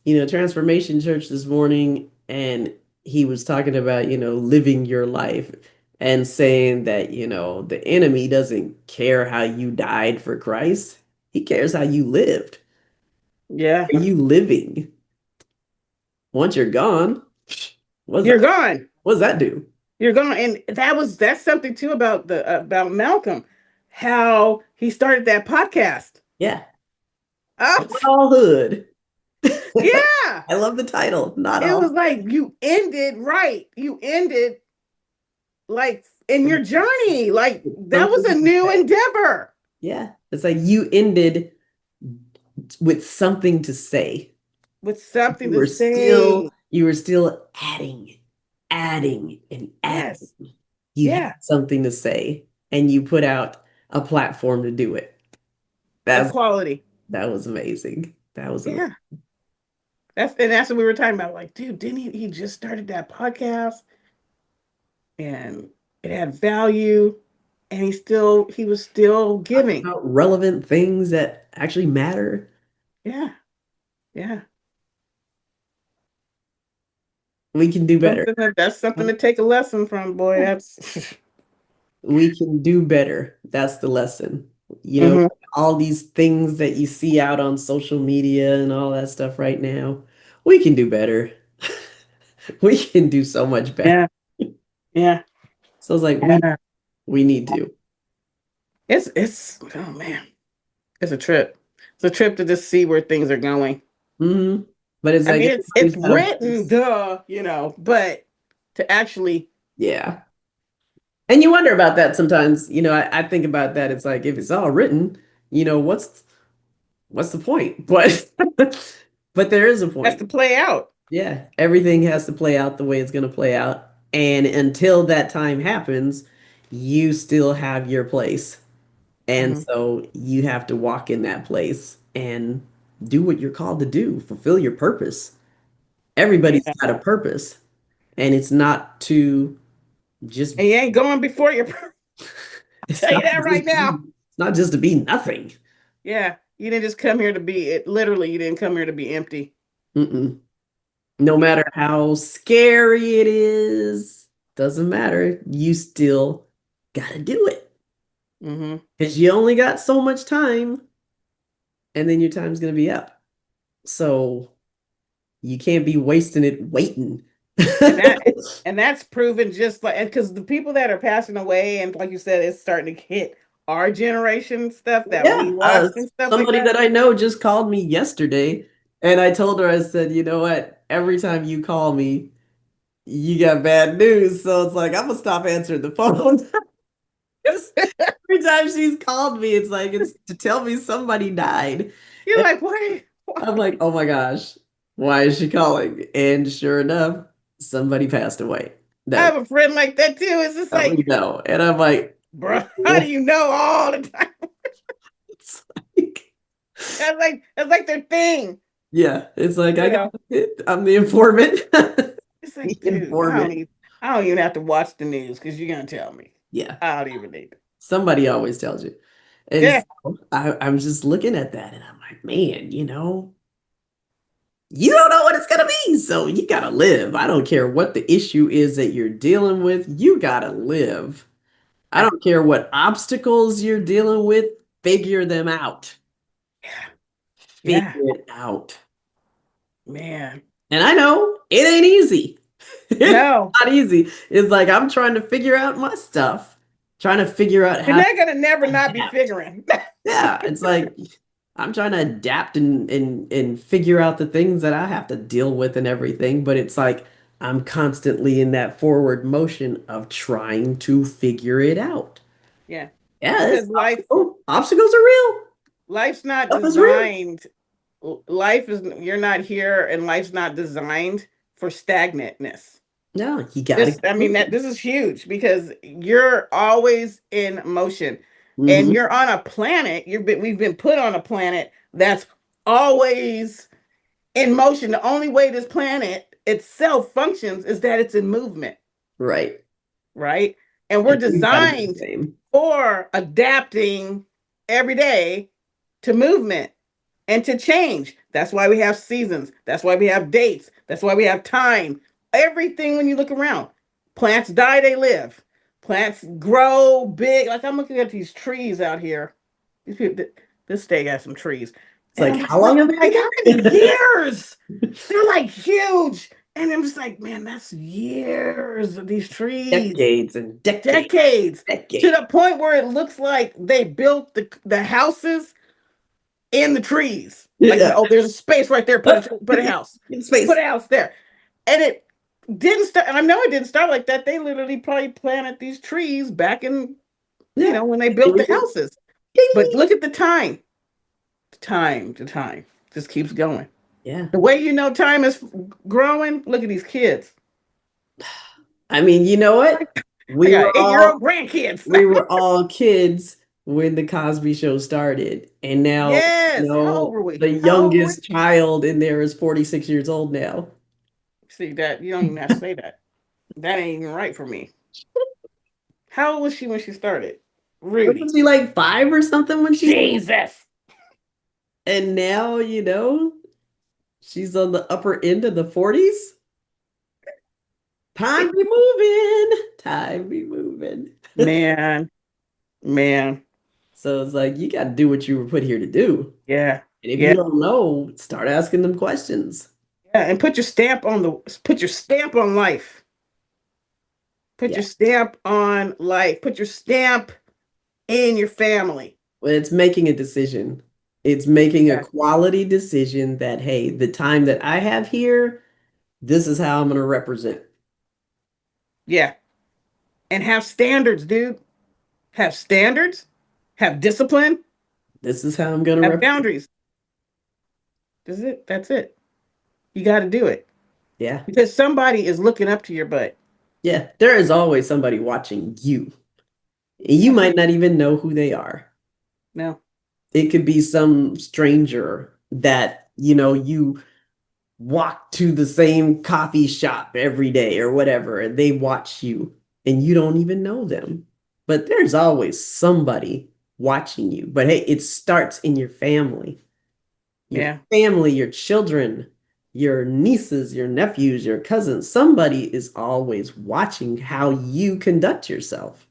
Transformation Church this morning, and he was talking about, living your life and saying that, the enemy doesn't care how you died for Christ. He cares how you lived. Yeah, Are you living? Once you're gone, what's you're that? gone. What does that do? You're gone, and that's something too about Malcolm, how he started that podcast. Yeah. Oh, Not all hood. yeah. I love the title. Not It all. was like you ended right. You ended like in your journey. Like that was Something a to new say. endeavor Yeah. It's like you ended with something to say. with something You to were say. still adding, and Yes. adding. You had Yeah. something to say, and you put out a platform to do it. That's Equality. that was amazing. That was amazing. Yeah. That's what we were talking about. Like, dude, didn't he just started that podcast and it had value and he was still Talking giving. about relevant things that actually matter. Yeah. Yeah. We can do better. That's something to take a lesson from, boy. That's We can do better. That's the lesson. hmm All these things that you see out on social media and all that stuff right now, we can do better. We can do so much better. yeah. Yeah. So it's like we Yeah. we need to. It's oh man. It's a trip. It's a trip to just see where things are going. Hmm. But it's I like mean, it's everybody's got a written, voice. duh, but to actually, Yeah. And you wonder about that sometimes. I think about that. It's like if it's all written, what's what's the point? But but there is a That's point. to play out. Yeah, everything has to play out the way it's going to play out. And until that time happens, you still have your place. And Hmm. so you have to walk in that place and do what you're called to do, fulfill your purpose. Everybody's Yeah. got a purpose, and it's not to just And you ain't going before your it's tell you not that right just now. it's not just to be nothing. Yeah. You didn't just come here to be it. Literally, you didn't come here to be empty. Mm-mm. No You matter how scary it is, doesn't matter. You still gotta do it hmm because you only got so much time, and then your time's gonna be up. So you can't be wasting it waiting. and that and that's proven just like because the people that are passing away and like you said, it's starting to hit our generation stuff that we Yeah, watched and stuff like somebody that. that I know just called me yesterday, and I told her, I said, you know what? Every time you call me, you got bad news. So it's like, I'm gonna stop answering the phone. 'Cause every time she's called me, it's like, it's to tell me somebody died. You're And like, wait, why? I'm like, oh my gosh, why is she calling? And sure enough, somebody passed away I that, have a friend like that too. It's just that we like, know. And I'm like, bro, how do what? you know all the time? It's like, That's like their thing, yeah, it's like, I you got know. it. I'm the informant. It's like, The dude, informant. I don't even have to watch the news because you're gonna tell me. Yeah, I don't even need it. somebody always tells you. And Yeah, so I'm just looking at that and I'm like, man, you don't know what it's gonna be. So you gotta live. I don't care what the issue is that you're dealing with, you gotta live. I yeah, don't care what obstacles you're dealing with, figure them out. Figure yeah, it out. man. And I know it ain't easy. It's No, not easy. It's like I'm trying to figure out my stuff, trying to figure out you're how to not gonna never not be adapt. figuring. Yeah, it's like I'm trying to adapt and figure out the things that I have to deal with and everything, but it's like I'm constantly in that forward motion of trying to figure it out. Yeah, Yeah, it's because obstacles are real. life's not Stuff is real. designed. Life is you're not here, and life's not designed for stagnantness. No, you gotta This, keep I mean, that moving. this is huge because you're always in motion, and Hmm. you're on a planet. We've been put on a planet that's always in motion. The only way this planet itself functions is that it's in movement, Right. right? And we're And we gotta do the designed same. for adapting every day to movement and to change. That's why we have seasons. That's why we have dates. That's why we have time. Everything when you look around, plants die, they live. Plants grow big. Like I'm looking at these trees out here. These people, this state has some trees, It's and like, I'm how just long have they like, been how many here? years? They're like huge, and I'm just like, man, that's years of these trees, Decades and decades, decades, to decades. the point where it looks like they built the houses in the trees. Like, Yeah. oh, there's a space right there. Put a house. In Put space. a house there. And it didn't start. And I know it didn't start like that. They literally probably planted these trees back in, Yeah. when they Here built we the go. houses. But Ding. look at the time. The time just keeps going. Yeah. The way you know time is growing, look at these kids. I mean, you know what? I We got were 8-year-old all grandkids. we were all kids when the Cosby Show started. And now, Yes. How old were we? the How old were we? youngest child in there is 46 years old now. See that you don't even have to say that. That ain't even right for me. How old was she when she started? Wasn't Rudy. she like 5 or something when she started? Jesus. And now, she's on the upper end of the 40s. Time be moving. Time be moving. Man, man. So it's like you got to do what you were put here to do. Yeah. And if you Yeah. don't know, start asking them questions. Yeah. And put your stamp on life. Put Yeah. your stamp on life. Put your stamp in your family. When it's making a decision, it's making a Yeah. quality decision that, hey, the time that I have here, this is how I'm going to represent. Yeah. And have standards, dude. Have standards. Have discipline. This is how I'm going to Have represent. boundaries. That's it. That's it. You got to do it Yeah. because somebody is looking up to your butt. Yeah. There is always somebody watching you. And you Yeah. might not even know who they are. No. It could be some stranger that, you walk to the same coffee shop every day or whatever, and they watch you and you don't even know them. But there's always somebody watching you. But hey, it starts in your Yeah. family, your children, your nieces, your nephews, your cousins. Somebody is always watching how you conduct yourself.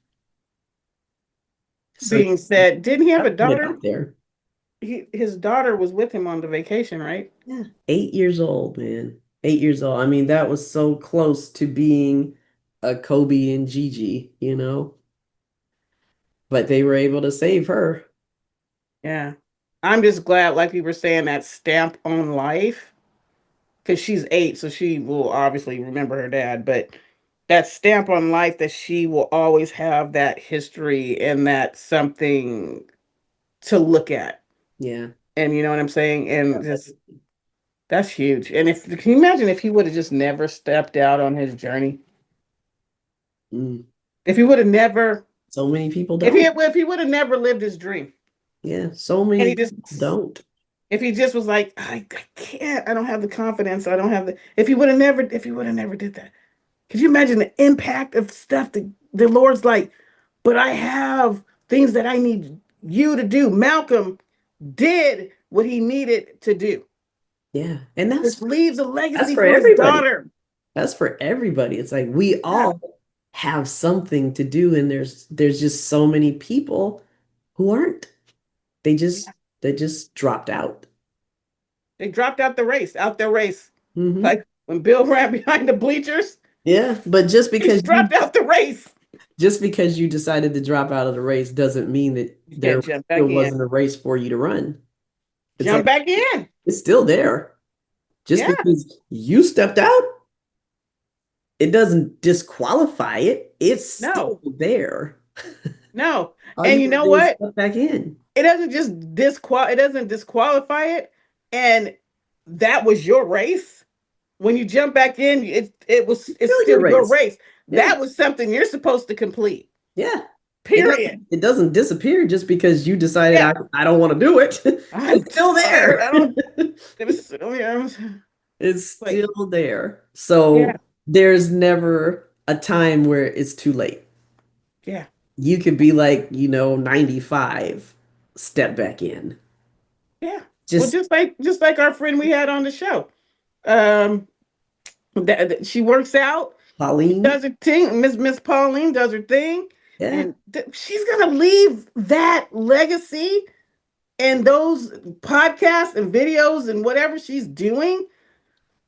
So Being said, didn't he have gotta a put it daughter? out there. His daughter was with him on the vacation, right? Yeah. 8 years old, man. 8 years old. I mean, that was so close to being a Kobe and Gigi. But they were able to save her. Yeah. I'm just glad, like we were saying, that stamp on life, because she's 8, so she will obviously remember her dad, but that stamp on life that she will always have that history and that something to look at. Yeah. And you know what I'm saying? And just that's huge. And if can you imagine if he would have just never stepped out on his journey? Mm. If he would have never So many people don't. if he would have never lived his dream Yeah. So and many he just people don't. if he just was like, I can't, I don't have the confidence, I don't have the if he would have never did that. Could you imagine the impact of stuff that the Lord's like, but I have things that I need you to do. Malcolm did what he needed to do. Yeah. And This leaves a that's legacy for for his everybody. daughter. That's for everybody. It's like we Yeah. all have something to do, and there's just so many people who aren't. They just they just dropped out. They dropped out their race. Hmm. Like when Bill ran behind the bleachers, Yeah, but he just dropped out the race. just because you decided to drop out of the race doesn't mean that You there can't jump still back in. wasn't a race for you to run. It's Jump like back in. it's still there. Just Yeah. because you stepped out, it doesn't disqualify it. It's still No. there. No. All And you you gotta know do is what? step back in. It doesn't disqualify it. And that was your race. When you jump back in, It's it's still still your your race. race. Yeah, That was something you're supposed to complete. yeah. Period. It doesn't disappear just because you decided Yeah. I don't want to do it. I'm It's still tired. there. I don't it was oh, yeah. It's Like, still there. yeah, So there's never a time where it's too late. yeah, You could be like, 95, step back in. yeah. Well, Just just like our friend we had on the show. Um she works out, Pauline. does her thing. Miss Pauline does her thing, Yeah. and she's gonna leave that legacy and those podcasts and videos and whatever she's doing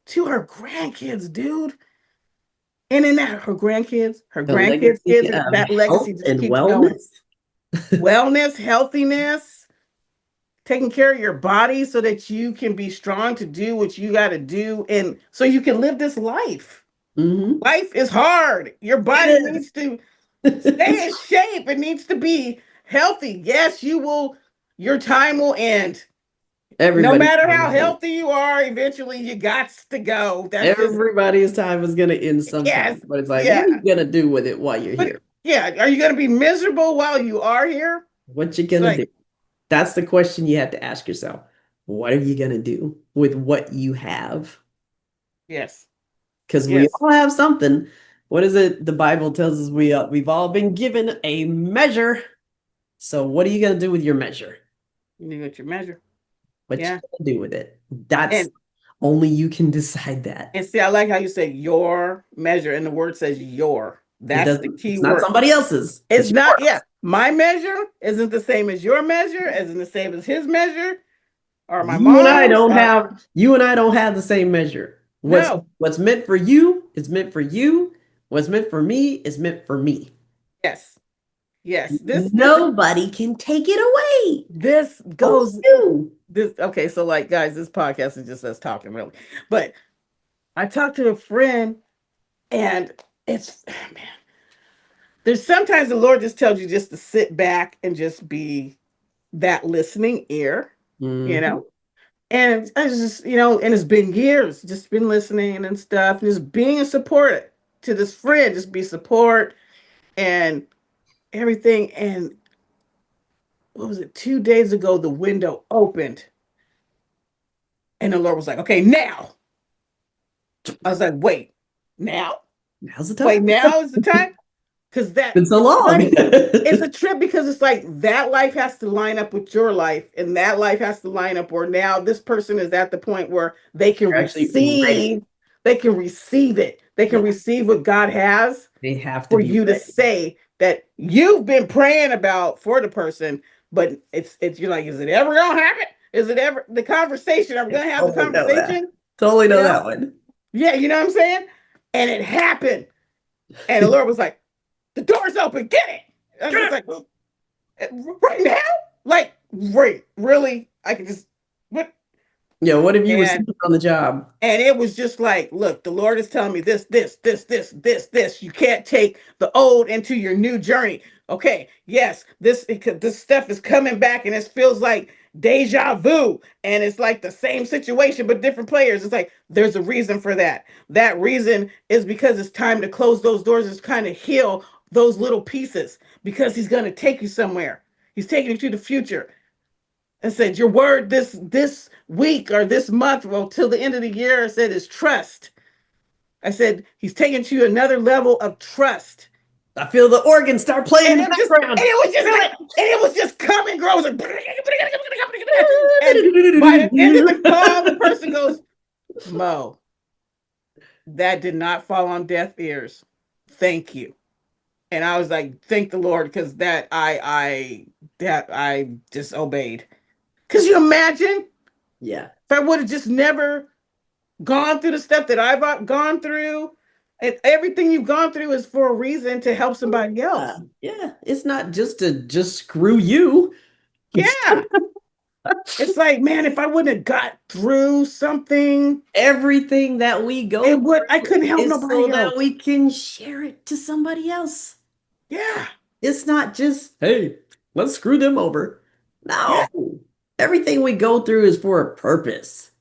to her grandkids, dude. And in that, her The grandkids' legacy kids, of that health legacy just and keeps going. wellness. Wellness, healthiness, taking care of your body so that you can be strong to do what you got to do, and so you can live this life. Hmm. Life is hard. Your body It needs to stay in is. shape. It needs to be healthy. Yes, you will. Your time will end. No Everybody's matter time how is gonna healthy you are, eventually you got to go. That's just everybody's time is gonna end sometime. yes, But it's like, what are yeah. you gonna do with it while you're But here? yeah, are you going to be miserable while you are here? What you It's gonna like do? That's the question you have to ask yourself. What are you gonna do with what you have? yes, Because we yes. all have something. What is it? The Bible tells us we've all been given a measure. So what are you gonna do with your measure? You need what your measure. What you Yeah, gonna do with it? That's and only you can decide that. see, I like how you say your measure, and the word says your. It That's the doesn't, key it's not word. somebody else's, It's it's not. Yeah, yours. my measure isn't the same as your measure, isn't the same as his measure, or my You and I mom's. don't Or have you and I don't have the same measure. no. What's meant for you is meant for you. What's meant for me is meant for me. Yes, yes. Nobody can take it away. This Only goes you. this. Okay, so like, guys, this podcast is just us talking, really. But I talked to a friend, and it's man. There's sometimes the Lord just tells you just to sit back and just be that listening ear, you Hmm. know. And I just, and it's been years, just been listening and stuff, and just being a support to this friend, just be support and everything. And what was it? 2 days ago, the window opened, and the Lord was like, "Okay, now." I was like, "Wait, now? Now's the Wait, time. now is the time?" Because Been so it's long. funny. It's a trip because it's like that life has to line up with your life, and that life has to line up where now this person is at the point where You're actually ready. they can receive it. They can Yeah, receive what God has they have to for be you to ready. say that you've been praying about for the person, but it's you're like, is it ever gonna happen? Is it ever the conversation? Are we I gonna have the totally know that. conversation? Totally You know know? that one. Yeah, you know what I'm saying? And it happened. And the Lord was like, the door's open, get it. I was like, well, right now? Like, right, really? I can just what? Yeah, what have you And received on the job? And it was just like, look, the Lord is telling me this. You can't take the old into your new journey. Okay, yes, this stuff is coming back, and it feels like deja vu, and it's like the same situation but different players. It's like there's a reason for that. That reason is because it's time to close those doors. It's kind of heal those little pieces because He's going to take you somewhere. He's taking you to the future and said your word this week or this month, well, till the end of the year, I said is trust. I said he's taking to another level of trust. I feel the organ start playing in And the it just background. and Feel it was just coming grows and by the end of the call the it. person goes, Mo, that did not fall on deaf ears, thank you. And I was like, thank the Lord, because that I just obeyed. Because you imagine Yeah. if I would have just never gone through the stuff that I've gone through. And everything you've gone through is for a reason to help somebody else. Yeah. It's not just to just screw you. Yeah. It's like, man, if I wouldn't have got through something, Everything that we go I through couldn't help is so nobody that else. we can share it to somebody else. Yeah. It's not just, hey, let's screw them over. Yeah. No. Everything we go through is for a purpose.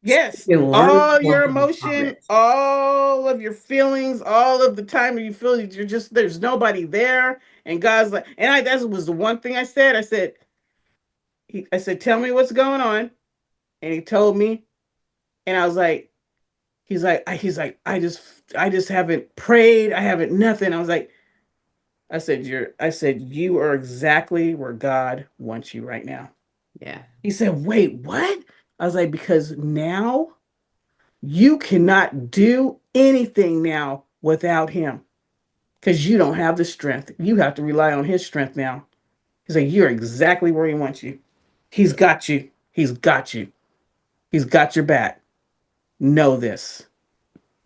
So Yes. we can learn All your something from emotion, it. all of your feelings, all of the time you feel you're just there's nobody there. And God's like, and that was the one thing I said. I said, tell me what's going on. And he told me, and I was like, I just haven't prayed. I haven't nothing. I said, you are exactly where God wants you right now. Yeah. He said, wait, what? I was like, because now you cannot do anything now without him. Because you don't have the strength. You have to rely on his strength now. He's like, you're exactly where he wants you. He's got you. He's got you. He's got your back. Know this.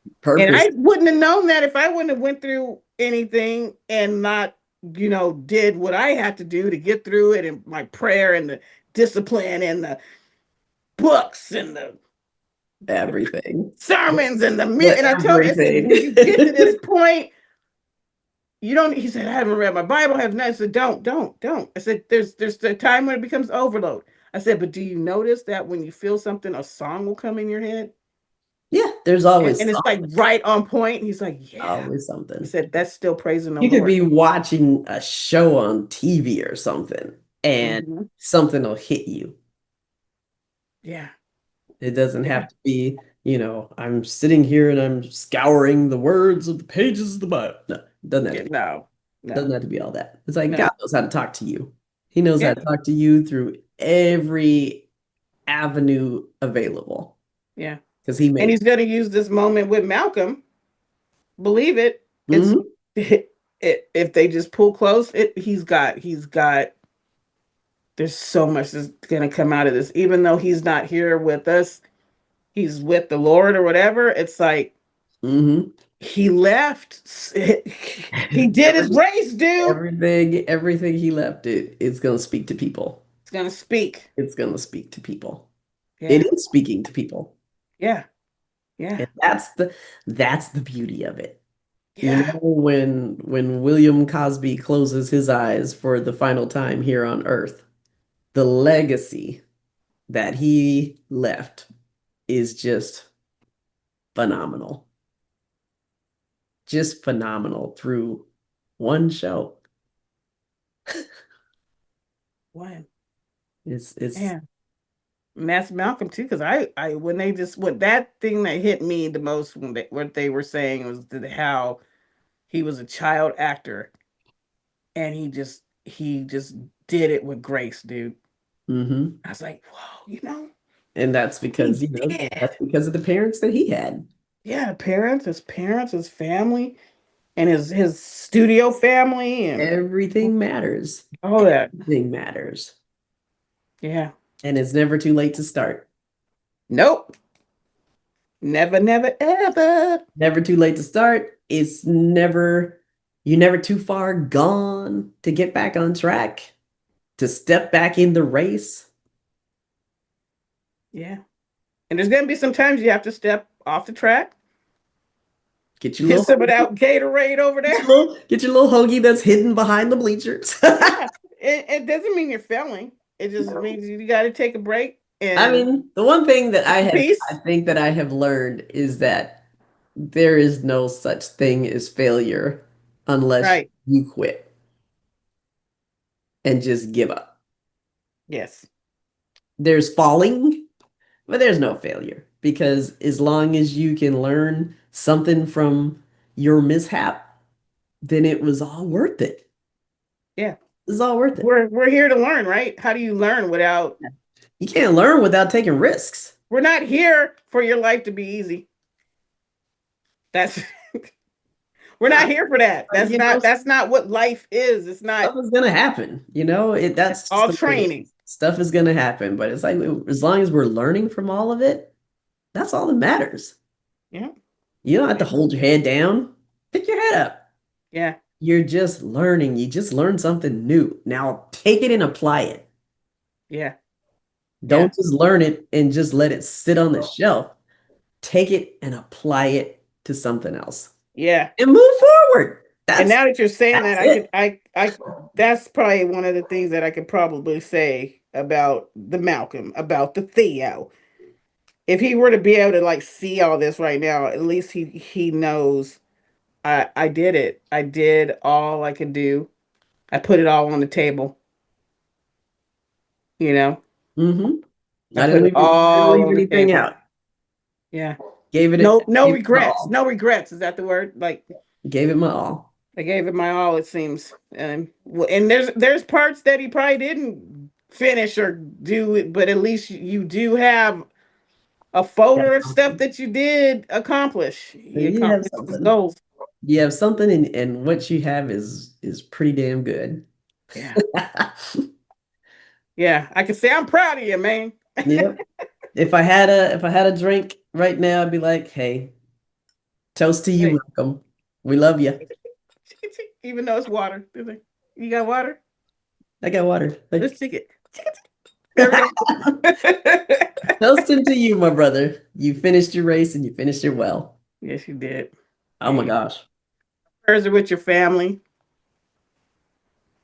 And Purpose. I wouldn't have known that if I wouldn't have went through anything and not, did what I had to do to get through it, and my prayer and the discipline and the books and the Everything. sermons and The and I said, everything. when you get to this point, you don't. He said, I haven't read my Bible. I have not. I said, don't. I said, there's the time when it becomes overload. I said, but do you notice that when you feel something, a song will come in your head? Yeah, there's And always it's like something. right on point. He's like, yeah. Always I something. said, that's still praising the You could Lord. be watching a show on TV or something, and Mhm. something will hit you. Yeah. It doesn't Yeah. have to be, I'm sitting here and I'm scouring the words of the pages of the Bible. No, it doesn't have to Yeah. be. No. Doesn't No. have to be all that. It's like God No. knows how to talk to you. He knows how Yeah. to talk to you through every avenue available Yeah. because He And made he's going to use this moment with Malcolm. Believe it. it. It's if they just pull close, he's got there's so much that's going to come out of this. Even though he's not here with us, he's with the Lord or whatever. It's like Hmm. he left. He did his Every, race, dude. everything He left, it's going to speak to people. It's going to speak. It's going to speak to people. It Yeah. is speaking to people. Yeah. Yeah. And that's the beauty of it. Yeah. When William Cosby closes his eyes for the final time here on Earth, the legacy. that he left is just phenomenal. Just phenomenal through one show. One. It's Man. And that's Malcolm too, because I when they just what that thing that hit me the most when what they were saying was how he was a child actor and he just did it with grace, dude. hmm I was like, whoa, and that's he because, did. that's because of the parents that he had. Yeah, parents, his family, and his studio family, and Everything matters. all that. Everything matters. Yeah. And it's never too late to start. Nope. Never, never, ever. Never too late to start. You're never too far gone to get back on track, to step back in the race. Yeah. And there's gonna be some times you have to step off the track, Get your get little some of that Gatorade over there. get your little hoagie that's hidden behind the bleachers. Yeah. It doesn't mean you're failing. It just means you got to take a break I and mean, the one thing that I peace. think that I have learned is that there is no such thing as failure unless Right. you quit and just give up. Yes. There's falling, but there's no failure because as long as you can learn something from your mishap, then it was all worth it. Yeah. It's all worth it. We're here to learn, right? How do you learn without You can't learn without taking risks. we're not here for your life to be easy. That's we're Nah, not here for that. like, That's not what life is. It's not stuff is gonna happen. That's just all the way it training. is. Stuff is gonna happen, but it's like as long as we're learning from all of it, that's all that matters. Yeah. You don't have to Yeah. hold your head down. Pick your head up. Yeah. You're just learning. You just learned something new. Now take it and apply it. Yeah. Yeah. Don't just learn it and just let it sit on the shelf. Take it and apply it to something else Yeah. and move forward. And now that you're saying that, That's I could it. I that's probably one of the things that I could probably say about the Malcolm, about the Theo. If he were to be able to like see all this right now, at least he knows I did it. I did all I could do. I put it all on the table, you know. hmm I put it I didn't all leave on the anything table. out. Yeah. No Gave it my regrets. all. No regrets. Is that the word? Like Gave it my all. I gave it my all, it seems. And there's parts that he probably didn't finish or do it, but at least you do have a Got folder of stuff something. that you did accomplish. So You you have accomplished his something. goals. You have something, and what you have is pretty damn good. Yeah. Yeah. I can say I'm proud of you, man. Yep. If I had a drink right now, I'd be like, hey, toast to you, Hey. Malcolm. We love you. Even though it's water. You got water? I got water. Like, Let's take it. There we go. toasting to you, my brother. You finished your race and you finished it well. Yes, you did. Oh Yeah, my you gosh. prayers are with your family.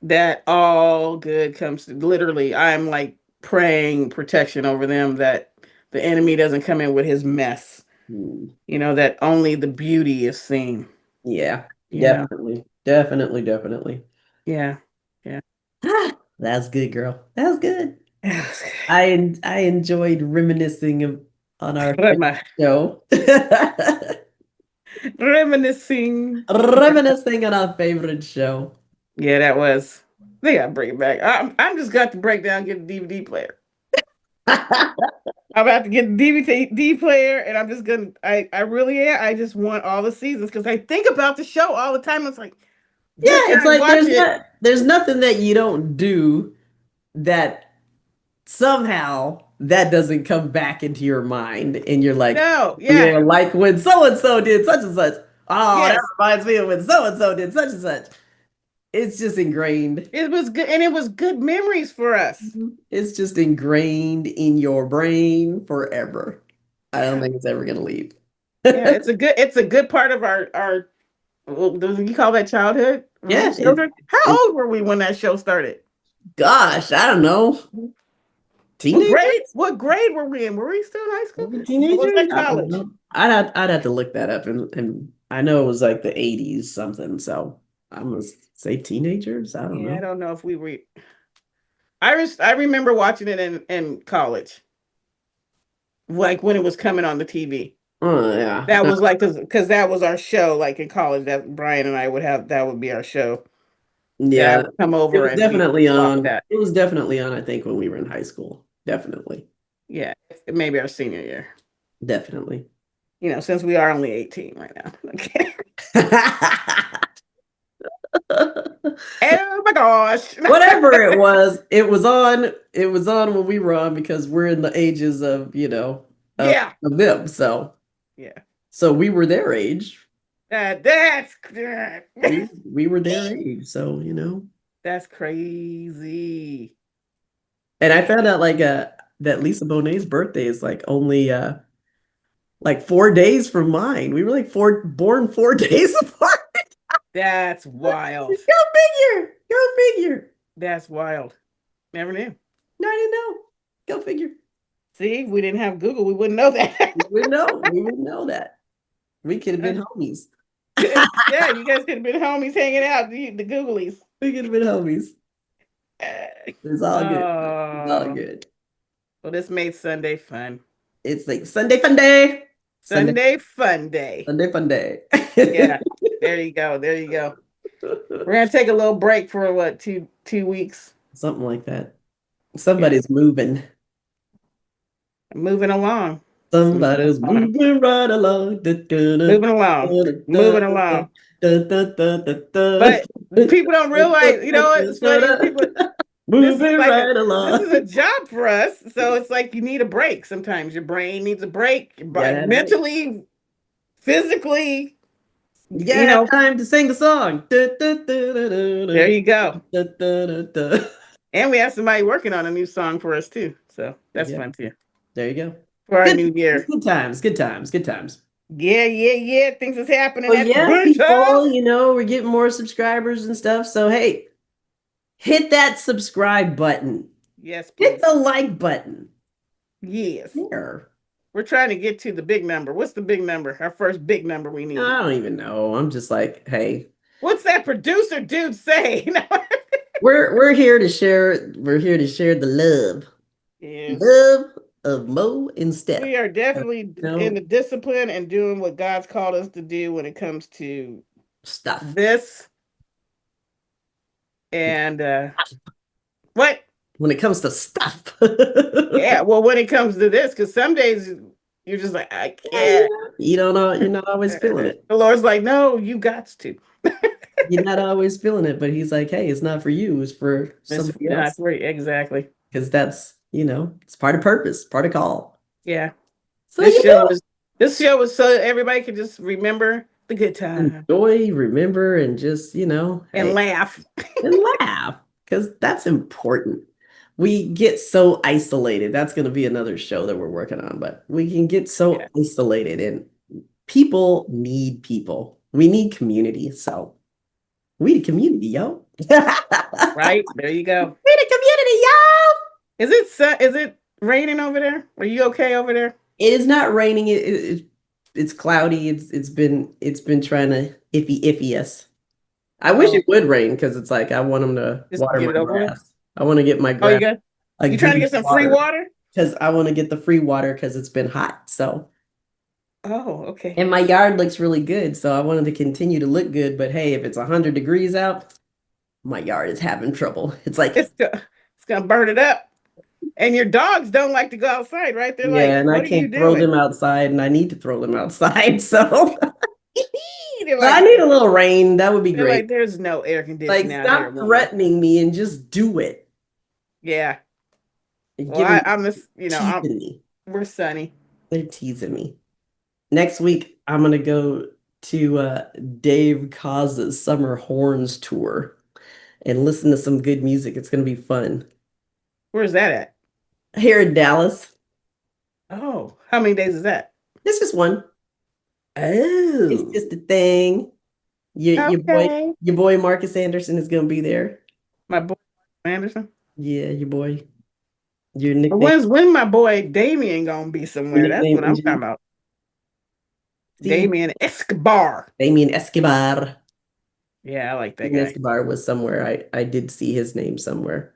That all good comes to literally, I'm like praying protection over them that the enemy doesn't come in with his mess. Hmm. That only the beauty is seen. Yeah, You know. definitely. Definitely, definitely. Yeah. Yeah. That's good, girl. That's good. I enjoyed reminiscing on our favorite Rem- show. Reminiscing. Reminiscing on our favorite show. Yeah, that was. They gotta bring it back. I'm just got to break down, get a DVD player. I'm about to get the DVD player, and I'm just gonna. I really am. I just want all the seasons because I think about the show all the time. It's like, Yeah, just can it's I like watch it? there's nothing that you don't do that somehow that doesn't come back into your mind and you're like, No, yeah, yeah, like when so and so did such and such. Oh, that yes, reminds me of when so and so did such and such. It's just ingrained. it was good, and it was good memories for us. It's just ingrained in your brain forever. I don't Yeah, think it's ever gonna leave. yeah, it's a good part of our. Well, do you call that childhood? Were we Yeah, children? How it old were we when that show started? gosh, I don't know. Teenagers? What grade were we in? Were we still in high school? Were we Or was teenagers? that I don't college? know. I'd have to look that up, and I know it was like the 80s something, so I'm gonna say teenagers. I don't Yeah, I know. don't know if we were. I remember watching it in college, like when it was coming on the TV. Oh yeah. That was like because that was our show. Like in college, that Brian and I would have that would be our show. That I Yeah. would come It over was and we would definitely just watch on. that. It was definitely on, I think, when we were in high school. Definitely. Yeah, maybe our senior year. Definitely. Since we are only 18 right now. Okay. Oh my gosh. Whatever it was on. It was on when we were on because we're in the ages of, Yeah. of them. Yeah. So we were their age. That's We were their age. So, that's crazy. and I found out that Lisa Bonet's birthday is like only like 4 days from mine. We were like born 4 days apart. That's wild. Go figure. Go figure. That's wild. Never knew. No, I didn't know. Go figure. See, if we didn't have Google, we wouldn't know that. We would know. We would know that. We could have been homies. Yeah, you guys could have been homies hanging out, the Googlies. We could have been homies. It's all good. It's all Oh, good. well, this made Sunday fun. It's like Sunday fun day. Sunday Sunday fun day. Sunday fun day. Yeah, there you go. There you go. We're gonna take a little break for what, two weeks. Something like that. Yeah, Somebody's moving. moving along. Somebody's moving right along. Moving along. Moving along. But people don't realize, it's funny. People, this is Moving like right this along. is a job for us. So it's like you need a break. Sometimes your brain needs a break, Yeah, mentally, physically, you gotta have time to sing the song. there you go. And we have somebody working on a new song for us too. So that's Yeah, fun too. there you go. For our Good, new year. good times, good times, good times. Yeah, yeah, yeah. Things is happening Well, at the yeah, bunch people, house. we're getting more subscribers and stuff. So, hey, hit that subscribe button. Yes, Hit please. the like button. Yes. There. We're trying to get to the big number. What's the big number? Our first big number we need. I don't even know. I'm just like, hey, What's that producer dude say? we're here to share. We're here to share the Yes. love of Mo and Steph. We are definitely in No the discipline and doing what God's called us to do when it comes to stuff. this. And what? When it comes to stuff. Yeah, well, when it comes to this, because some days you're just like, I Yeah, can't. you don't know. You're not always feeling it. The Lord's like, no, you got to. You're not always feeling it, but he's like, hey, it's not for you, it's for It's somebody not else. for you. Exactly. Because that's, it's part of purpose, part of call. Yeah. So This show is so everybody can just remember the good time enjoy, remember, and just, and hey, laugh. and laugh. Because that's important. We get so isolated. That's going to be another show that we're working on, but we can get so Yeah. isolated and people need people. We need community. So we the community, yo. Right? There you go. We the community, yo. Is it raining over there? Are you okay over there? It is not raining. It's cloudy. It's been trying to iffy us. I wish Oh, it would rain because it's like I want them to just water get my it over with. grass. I want to get my Oh, grass a you trying to good get some free water water? because I want to get the free water because it's been hot. So Oh, okay. and my yard looks really good. So I wanted to continue to look good. But hey, if it's 100 degrees out, my yard is having trouble. It's like It's gonna burn it up. And your dogs don't like to go outside, right? They're yeah, like, and I "What are you can't throw doing?" them outside, and I need to throw them outside. So they're I like, need a little rain. That would be they're like, great. "There's no air Like, conditioning out here, stop woman." threatening me and just do it. Yeah. You're Well, giving I'm this. teasing me. We're sunny. They're teasing me. Next week, I'm gonna go to Dave Cause's Summer Horns tour and listen to some good music. It's gonna be fun. Where's that at? Here in Dallas. Oh, how many days is that? It's just one. It's Oh, just a thing. Your boy, okay. your boy Marcus Anderson is gonna be there. My boy Anderson. Yeah, your boy. Your nickname, When my boy Damien gonna be your somewhere? That's nickname what I'm talking NG. about. See, Damien Escobar. Damien Escobar. Yeah, I like that Damien guy. Escobar was somewhere. I did see his name somewhere.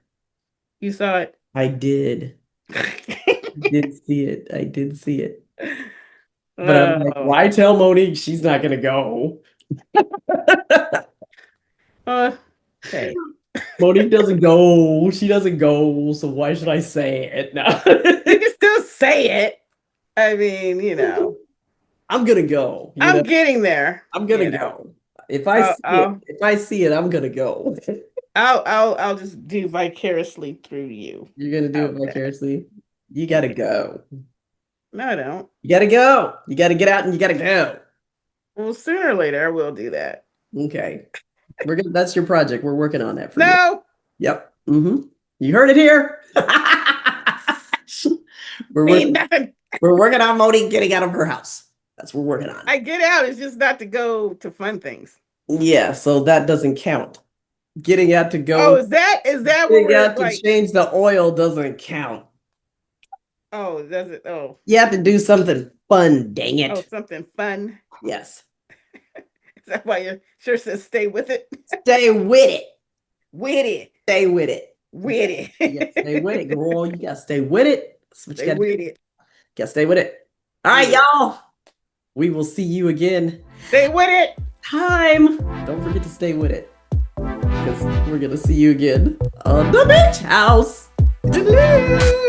You saw it. I did. Did see it. I did see it. But I'm like, Oh, why tell Monique she's not gonna go? uh, hey, Monique doesn't go. She doesn't go. So why should I say it now? you can still say it. I mean, I'm gonna go. I'm getting there. I'm gonna go. If I I'll, see it, I'll, if I see it, I'm gonna go. I'll just do vicariously through you. You're gonna do How's it that? vicariously. You gotta Yeah. go. No, I don't. You gotta go. You gotta get out and you gotta go. Well, sooner or later, I will do that. Okay. That's your project. We're working on that for you. No, Yep. You heard it here. We're mean working nothing. we're working on Monique getting out of her house. That's what we're working on. I get out. It's just not to go to fun things. Yeah, so that doesn't count. Getting out to Oh, go, is that what getting we're out to like? change the oil doesn't count. Oh, does it? Oh, You have to do something fun, dang oh, it. something fun. Yes. Is that why your shirt says "Stay with it"? Stay with it. With it, Stay with it. with You gotta stay with it, it, girl. You gotta stay with it. That's what you stay gotta do. with it. Gotta stay with it. All right, Yeah, y'all. We will see you again. stay with it. Time. Don't forget to stay with it. Because we're gonna see you again on the beach house. Hello.